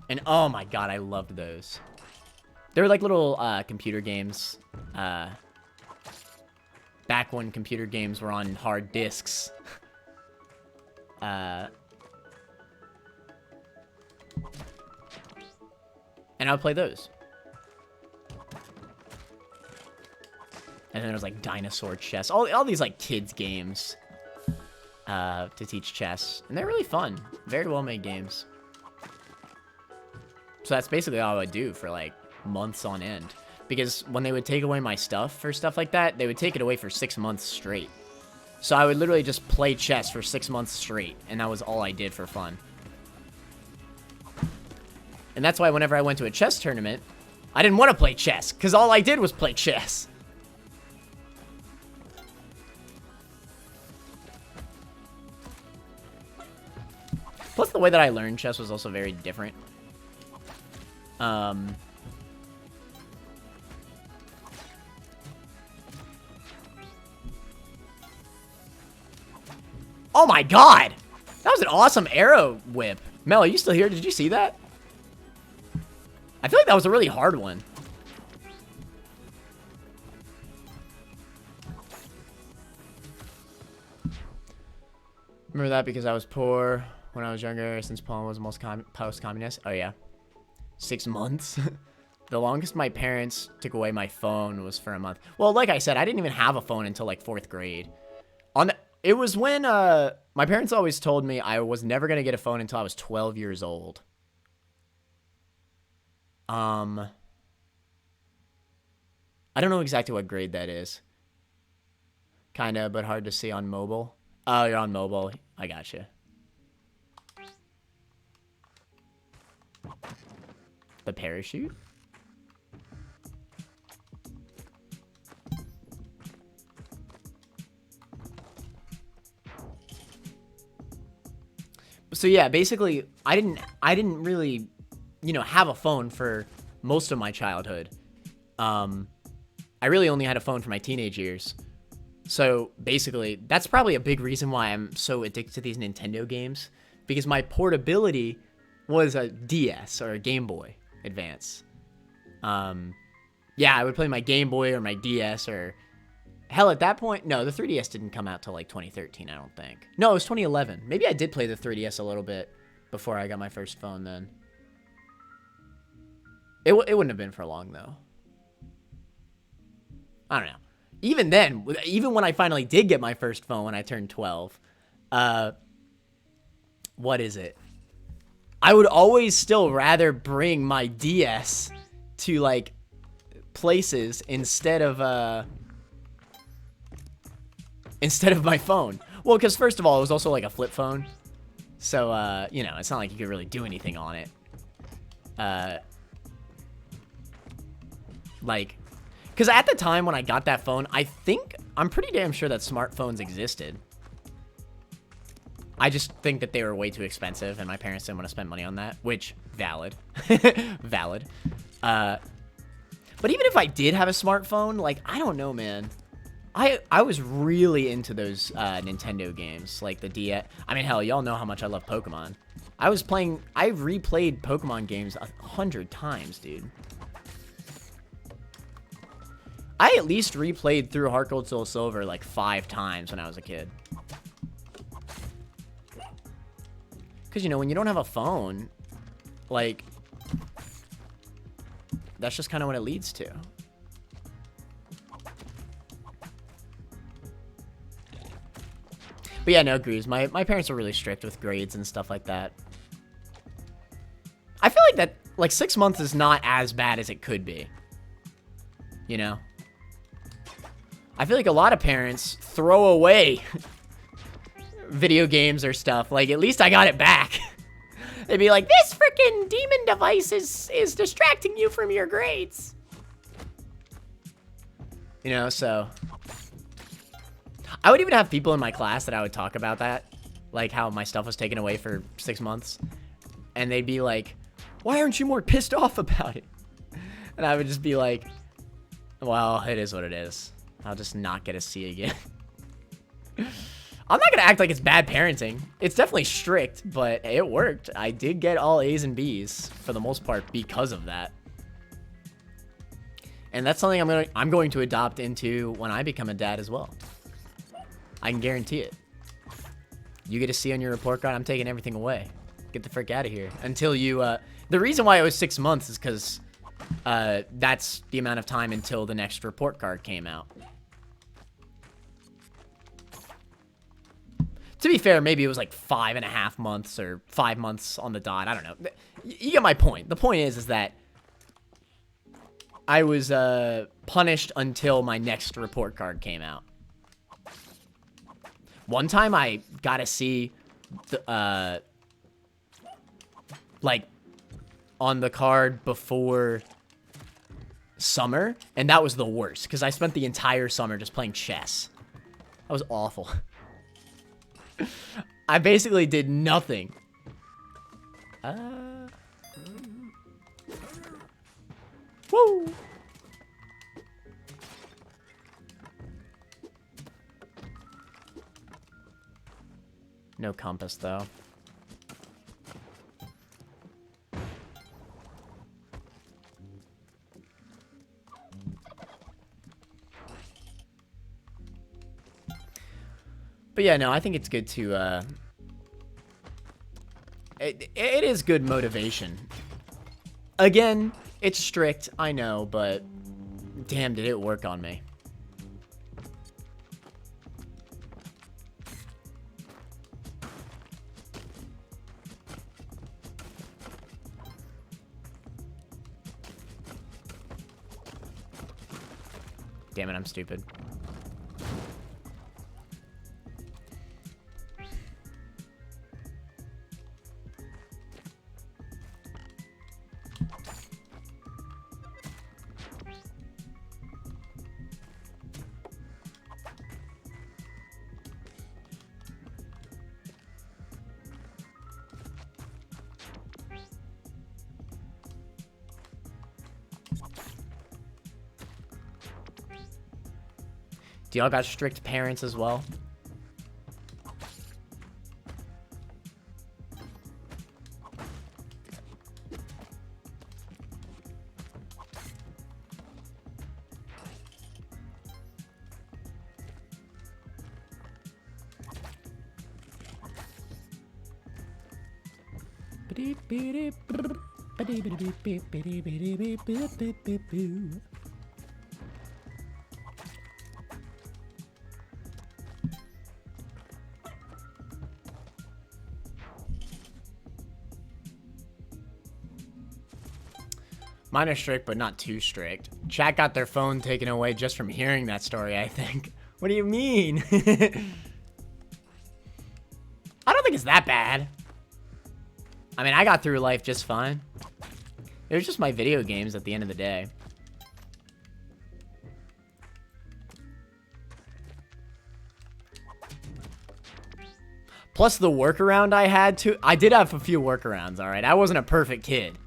And oh my god, I loved those. They were like little computer games. Back when computer games were on hard disks. And I would play those. And then there was like dinosaur chess. All these like kids games to teach chess. And they're really fun. Very well made games. So that's basically all I would do for like months on end. Because when they would take away my stuff for stuff like that, they would take it away for 6 months straight. So I would literally just play chess for 6 months straight. And that was all I did for fun. And that's why whenever I went to a chess tournament, I didn't want to play chess. Because all I did was play chess. Plus, the way that I learned chess was also very different. Oh my god! That was an awesome arrow whip. Mel, are you still here? Did you see that? I feel like that was a really hard one. Remember that because I was poor when I was younger, since Poland was most post-communist. Oh, yeah. 6 months. The longest my parents took away my phone was for a month. Well, like I said, I didn't even have a phone until, like, 4th grade. It was when, my parents always told me I was never going to get a phone until I was 12 years old. I don't know exactly what grade that is. Kinda, but hard to see on mobile. Oh, you're on mobile. I gotcha. The parachute? So yeah, basically, I didn't really, you know, have a phone for most of my childhood. I really only had a phone for my teenage years. So basically, that's probably a big reason why I'm so addicted to these Nintendo games, because my portability was a DS or a Game Boy Advance. Yeah, I would play my Game Boy or my DS, or hell, at that point, no, the 3DS didn't come out till like 2013, I don't think. No, it was 2011. Maybe I did play the 3DS a little bit before I got my first phone then. It wouldn't have been for long, though. I don't know. Even then, even when I finally did get my first phone when I turned 12, what is it? I would always still rather bring my DS to, like, places instead of my phone. Well, because first of all, it was also like a flip phone. So, you know, it's not like you could really do anything on it. Like, because at the time when I got that phone, I'm pretty damn sure that smartphones existed. I just think that they were way too expensive, and my parents didn't want to spend money on that, which, valid. Valid. But even if I did have a smartphone, like, I don't know, man. I was really into those Nintendo games, like the DS. I mean, hell, y'all know how much I love Pokemon. I replayed Pokemon games 100 times, dude. I at least replayed through Heart Gold Soul Silver like 5 times when I was a kid. Because, you know, when you don't have a phone, like, that's just kind of what it leads to. But yeah, no, agrees. My parents were really strict with grades and stuff like that. I feel like that, like, 6 months is not as bad as it could be. You know? I feel like a lot of parents throw away video games or stuff. Like, at least I got it back. They'd be like, this freaking demon device is distracting you from your grades. You know, so... I would even have people in my class that I would talk about that. Like, how my stuff was taken away for 6 months. And they'd be like, why aren't you more pissed off about it? And I would just be like, well, it is what it is. I'll just not get a C again. I'm not gonna act like it's bad parenting. It's definitely strict, but it worked. I did get all A's and B's for the most part because of that. And that's something I'm going to adopt into when I become a dad as well. I can guarantee it. You get a C on your report card, I'm taking everything away. Get the frick out of here. Until you, the reason why it was 6 months is because that's the amount of time until the next report card came out. To be fair, maybe it was like 5.5 months or 5 months on the dot. I don't know. You get my point. The point is that I was punished until my next report card came out. One time I got to see the, like, on the card before summer, and that was the worst, because I spent the entire summer just playing chess. That was awful. I basically did nothing. Woo! No compass, though. But yeah, no, I think it's good to, it is good motivation. Again, it's strict, I know, but damn, did it work on me. Damn it, I'm stupid. Do y'all got strict parents as well? Mine are strict, but not too strict. Chat got their phone taken away just from hearing that story, I think. What do you mean? I don't think it's that bad. I mean, I got through life just fine. It was just my video games at the end of the day. Plus the workaround I had to... I did have a few workarounds, alright? I wasn't a perfect kid.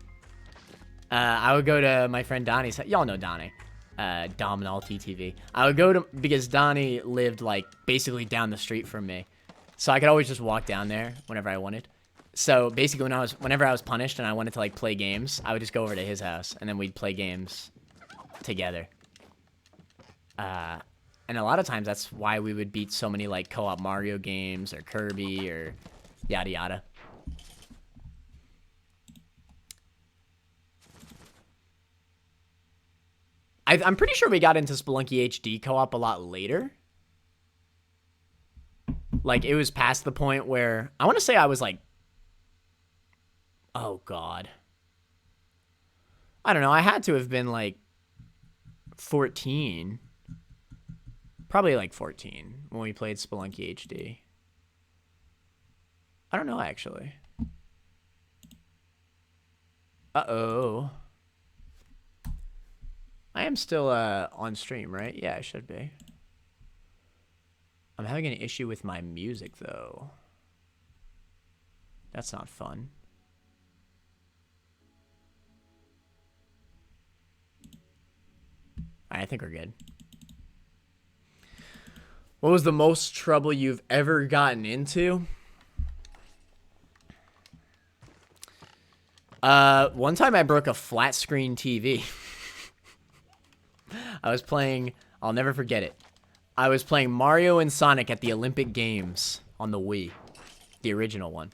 I would go to my friend Donnie's... Y'all know Donnie. Dominal TTV. I would go to... Because Donnie lived, like, basically down the street from me. So I could always just walk down there whenever I wanted. So basically whenever I was punished and I wanted to, like, play games, I would just go over to his house. And then we'd play games together. And a lot of times that's why we would beat so many, like, co-op Mario games or Kirby or yada yada. I'm pretty sure we got into Spelunky HD co-op a lot later. Like, it was past the point where... I want to say I was like... Oh, God. I don't know. I had to have been like 14. Probably like 14 when we played Spelunky HD. I don't know, actually. Uh-oh. I am still on stream, right? Yeah, I should be. I'm having an issue with my music, though. That's not fun. I think we're good. What was the most trouble you've ever gotten into? One time I broke a flat screen TV. I was playing, I'll never forget it. I was playing Mario and Sonic at the Olympic Games on the Wii. The original one.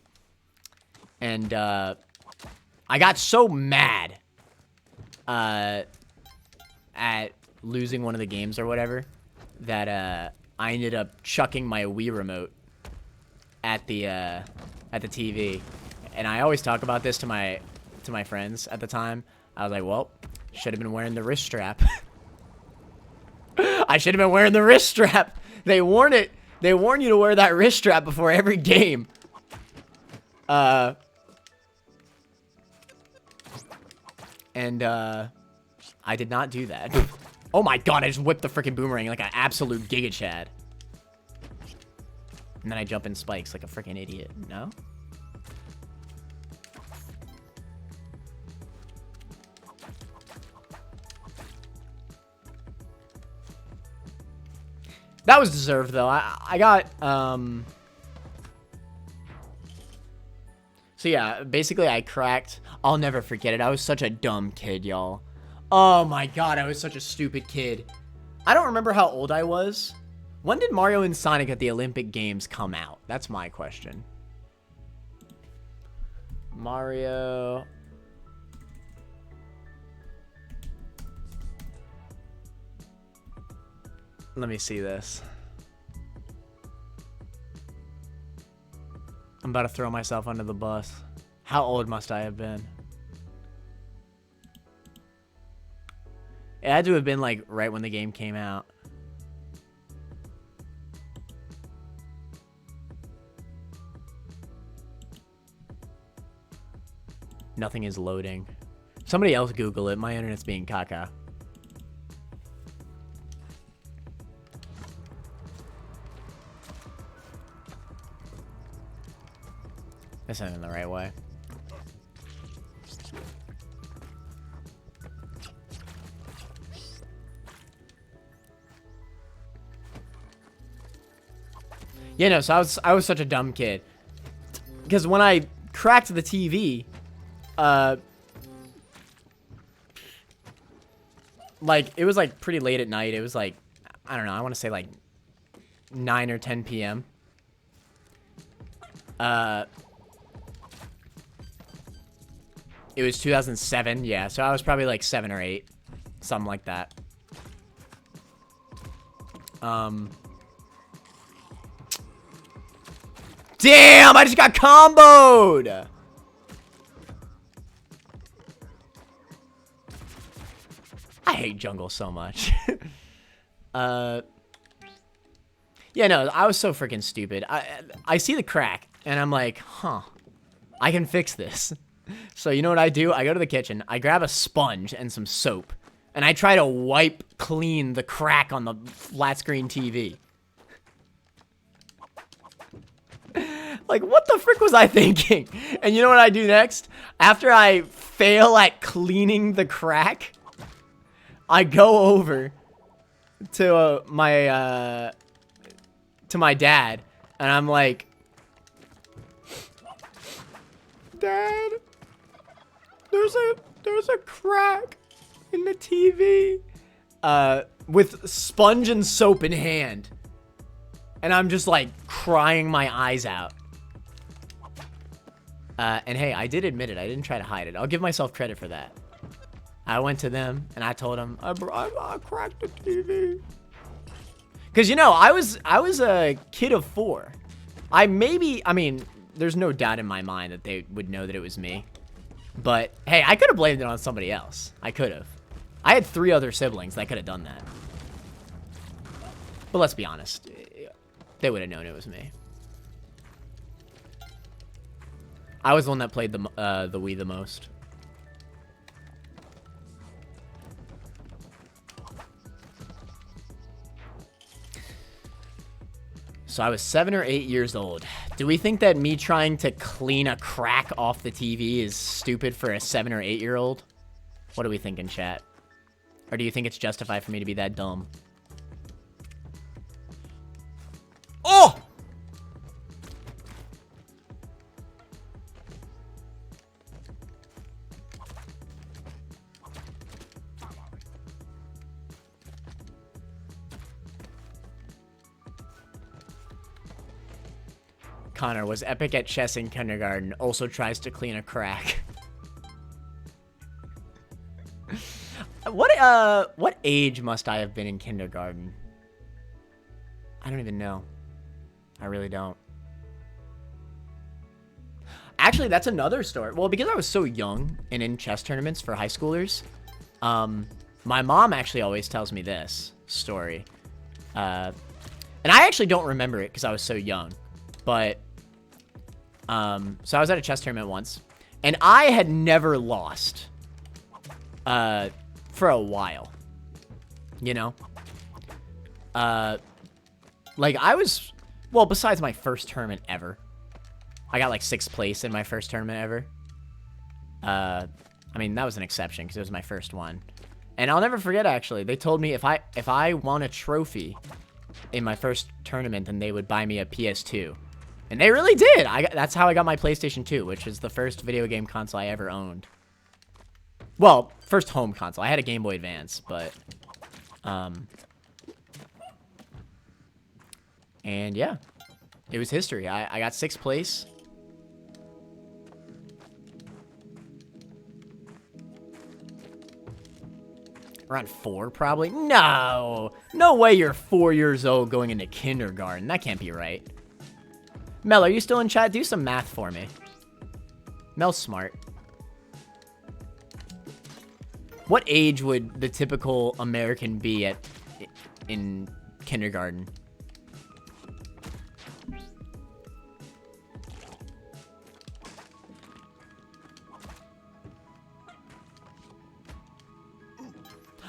And, I got so mad, at losing one of the games or whatever, that, I ended up chucking my Wii remote at the TV. And I always talk about this to my friends at the time. I was like, well, should have been wearing the wrist strap. I should have been wearing the wrist strap. They warn you to wear that wrist strap before every game. I did not do that. Oh my god, I just whipped the freaking boomerang like an absolute Giga Chad. And then I jump in spikes like a freaking idiot. No? That was deserved, though. I got, So, yeah, basically I cracked. I'll never forget it. I was such a dumb kid, y'all. Oh, my God. I was such a stupid kid. I don't remember how old I was. When did Mario and Sonic at the Olympic Games come out? That's my question. Mario... Let me see this. I'm about to throw myself under the bus. How old must I have been? It had to have been like right when the game came out. Nothing is loading. Somebody else Google it. My internet's being caca. This isn't the right way. Yeah, no, so I was such a dumb kid. Because when I cracked the TV, like, it was, like, pretty late at night. It was, like, I don't know, I want to say, like, 9 or 10 p.m. It was 2007, yeah, so I was probably, like, 7 or 8. Something like that. Damn, I just got comboed! I hate jungle so much. Yeah, no, I was so freaking stupid. I see the crack, and I'm like, huh, I can fix this. So you know what I do? I go to the kitchen, I grab a sponge and some soap, and I try to wipe clean the crack on the flat screen TV. Like, what the frick was I thinking? And you know what I do next? After I fail at cleaning the crack, I go over to my dad, and I'm like, Dad, there's a crack in the TV, with sponge and soap in hand, and I'm just like crying my eyes out. And hey, I did admit it. I didn't try to hide it. I'll give myself credit for that. I went to them and I told them I cracked the TV. Cause you know I was a kid of 4. I mean, there's no doubt in my mind that they would know that it was me. But hey, I could have blamed it on somebody else. I could have. I had 3 other siblings that could have done that. But let's be honest, they would have known it was me. I was the one that played the Wii the most. So I was 7 or 8 years old. Do we think that me trying to clean a crack off the TV is stupid for a 7 or 8-year-old? What do we think in chat? Or do you think it's justified for me to be that dumb? Oh! Connor was epic at chess in kindergarten, also tries to clean a crack. What age must I have been in kindergarten? I don't even know. I really don't. Actually, that's another story. Well, because I was so young and in chess tournaments for high schoolers, my mom actually always tells me this story. And I actually don't remember it because I was so young. But, so I was at a chess tournament once, and I had never lost, for a while, you know? Like, I was, well, besides my first tournament ever, I got, like, 6th place in my first tournament ever. I mean, that was an exception, because it was my first one. And I'll never forget, actually, they told me if I won a trophy in my first tournament, then they would buy me a PS2. And they really did. That's how I got my PlayStation 2, which is the first video game console I ever owned. Well, first home console. I had a Game Boy Advance, but... And yeah, it was history. I got 6th place. Around 4, probably. No way you're 4 years old going into kindergarten. That can't be right. Mel, are you still in chat? Do some math for me. Mel's smart. What age would the typical American be in kindergarten?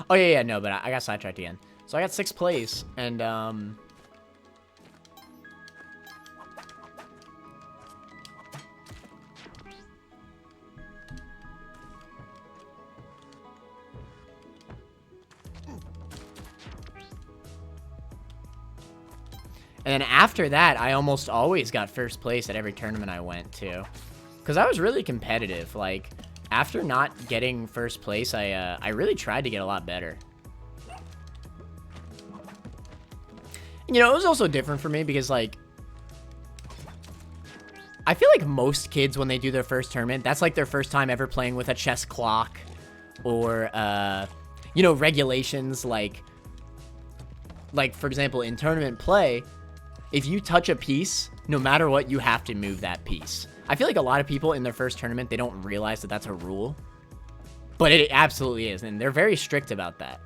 Oh, yeah, no, but I got sidetracked again. So I got 6th place, and, and then after that, I almost always got 1st place at every tournament I went to. Because I was really competitive. Like, after not getting 1st place, I really tried to get a lot better. You know, it was also different for me because, like, I feel like most kids, when they do their first tournament, that's, like, their first time ever playing with a chess clock. Or, you know, regulations, like, for example, in tournament play, if you touch a piece, no matter what, you have to move that piece. I feel like a lot of people in their first tournament, they don't realize that that's a rule. But it absolutely is, and they're very strict about that.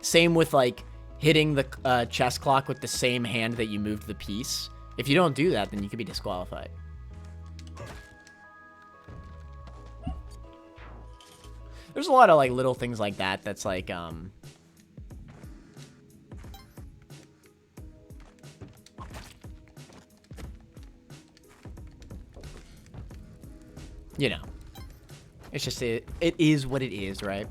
Same with, like, hitting the chess clock with the same hand that you moved the piece. If you don't do that, then you could be disqualified. There's a lot of, like, little things like that that's, like, you know, it's just, it is what it is, right?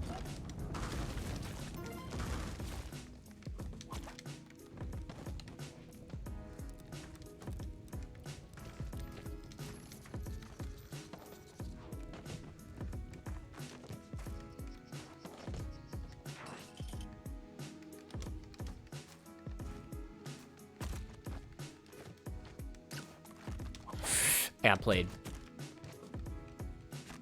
I got played.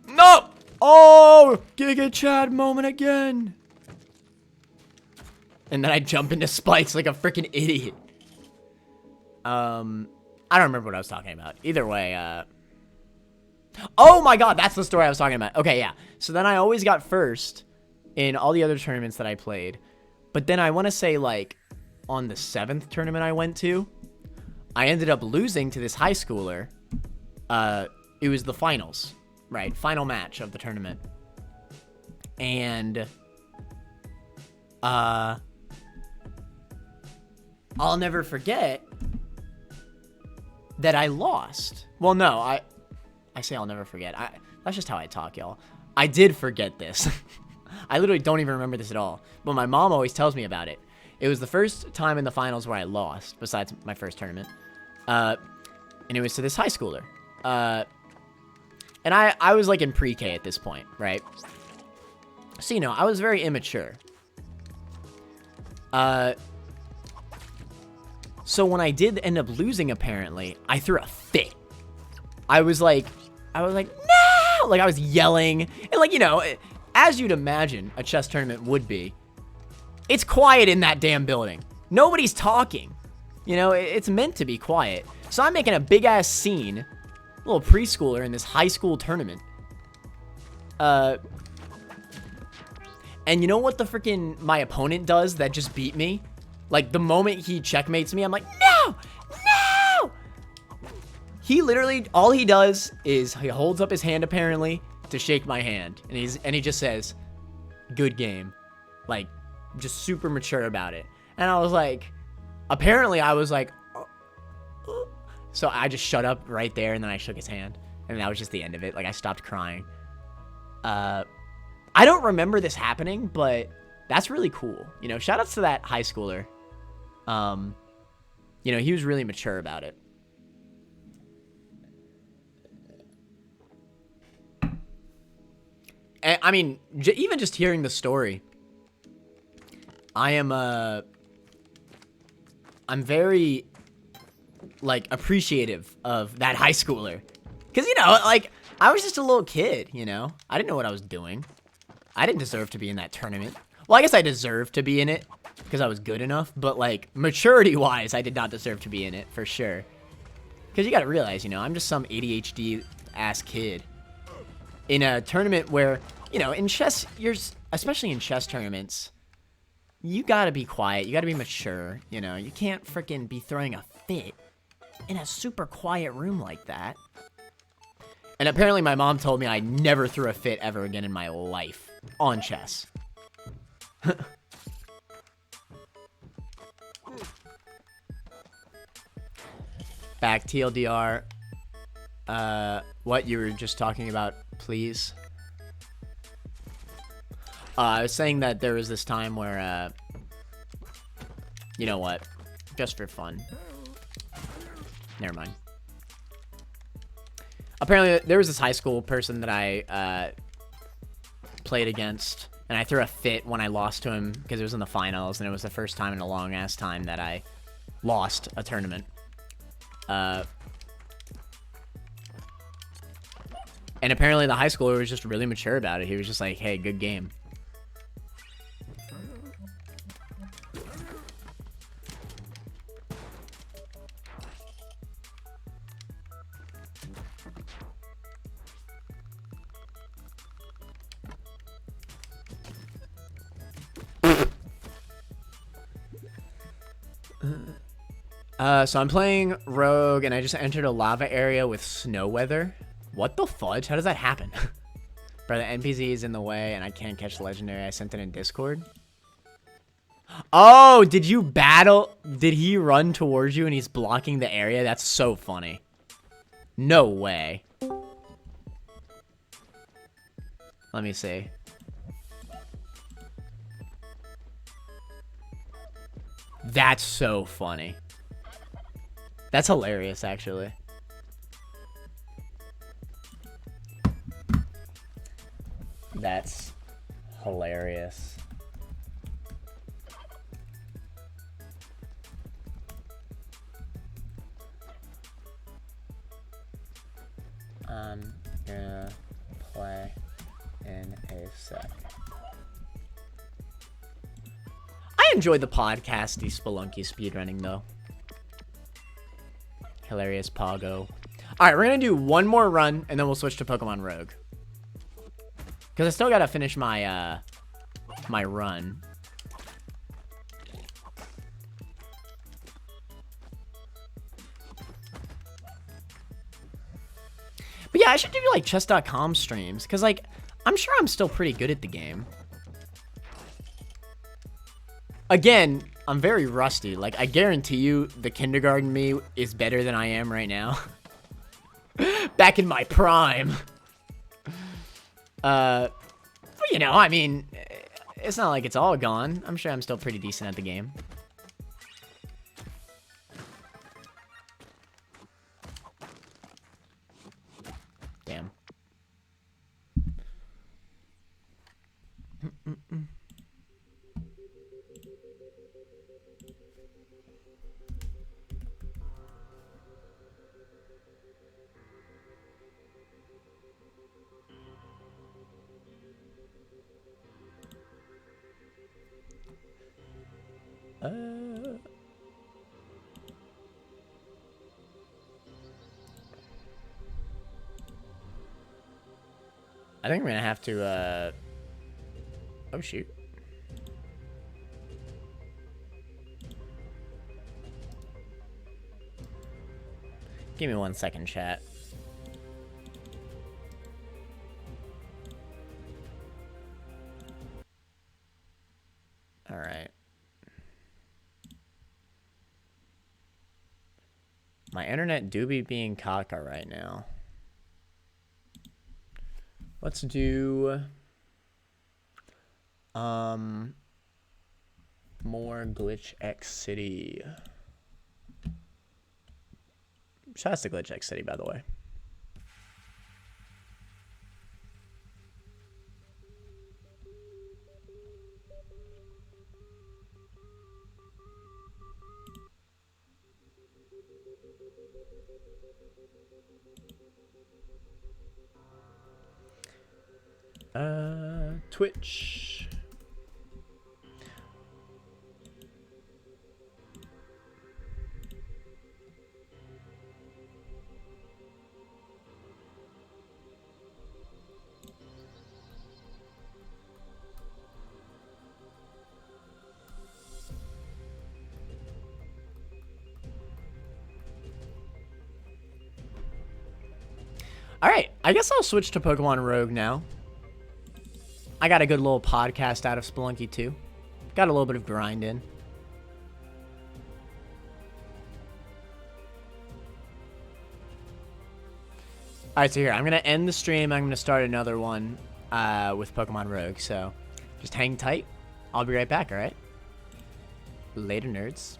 No! Oh! Giga Chad moment again. And then I jump into spikes like a freaking idiot. I don't remember what I was talking about. Either way, oh my god, that's the story I was talking about. Okay, yeah. So then I always got first in all the other tournaments that I played. But then I want to say, like, on the 7th tournament I went to, I ended up losing to this high schooler. It was the finals, right? Final match of the tournament. And, I'll never forget that I lost. Well, no, I say I'll never forget. That's just how I talk, y'all. I did forget this. I literally don't even remember this at all. But my mom always tells me about it. It was the first time in the finals where I lost, besides my first tournament. And it was to this high schooler. And I was like in pre-K at this point, right? So, you know, I was very immature. So when I did end up losing, apparently, I threw a fit. I was like, no! Like, I was yelling. And, like, you know, as you'd imagine a chess tournament would be, it's quiet in that damn building. Nobody's talking. You know, it's meant to be quiet. So I'm making a big-ass scene, a little preschooler in this high school tournament. And you know what the freaking my opponent does that just beat me? Like, the moment he checkmates me, I'm like, no! No! He literally, all he does is he holds up his hand, apparently, to shake my hand. And he just says, good game. Like, just super mature about it. And I was like, apparently I was like, so I just shut up right there, and then I shook his hand. And that was just the end of it. Like, I stopped crying. I don't remember this happening, but that's really cool. You know, shout outs to that high schooler. You know, he was really mature about it. And, I mean, even just hearing the story, I'm very, like, appreciative of that high schooler. Because, you know, like, I was just a little kid, you know? I didn't know what I was doing. I didn't deserve to be in that tournament. Well, I guess I deserved to be in it because I was good enough. But, like, maturity-wise, I did not deserve to be in it, for sure. Because you got to realize, you know, I'm just some ADHD-ass kid in a tournament where, you know, in chess, especially in chess tournaments, you got to be quiet. You got to be mature, you know? You can't freaking be throwing a fit in a super quiet room like that. And apparently my mom told me I never threw a fit ever again in my life on chess. Back TLDR. What you were just talking about, please? I was saying that there was this time where, you know what? Just for fun. Never mind. Apparently, there was this high school person that I played against, and I threw a fit when I lost to him because it was in the finals, and it was the first time in a long-ass time that I lost a tournament. And apparently the high schooler was just really mature about it. He was just like, hey, good game. So I'm playing Rogue, and I just entered a lava area with snow weather. What the fudge? How does that happen? Bro, the NPC is in the way, and I can't catch the legendary. I sent it in Discord. Oh, did you battle? Did he run towards you, and he's blocking the area? That's so funny. No way. Let me see. That's so funny. That's hilarious, actually. That's hilarious. Gonna play in a sec. I enjoyed the podcasty Spelunky speedrunning, though. Hilarious Pogo. Alright, we're gonna do one more run, and then we'll switch to Pokemon Rogue. Because I still gotta finish my, my run. But yeah, I should do, like, chess.com streams. Because, like, I'm sure I'm still pretty good at the game. Again, I'm very rusty. Like, I guarantee you the kindergarten me is better than I am right now. Back in my prime. But, you know, I mean, it's not like it's all gone. I'm sure I'm still pretty decent at the game. Damn. I think we're gonna have to, oh, shoot. Give me 1 second, chat. All right. My internet do be being caca right now. Let's do more Glitch X City. Shout out to Glitch X City, by the way. Twitch. All right, I guess I'll switch to Pokemon Rogue now. I got a good little podcast out of Spelunky too. Got a little bit of grind in. Alright, so here, I'm going to end the stream. I'm going to start another one with Pokemon Rogue. So just hang tight. I'll be right back, alright? Later, nerds.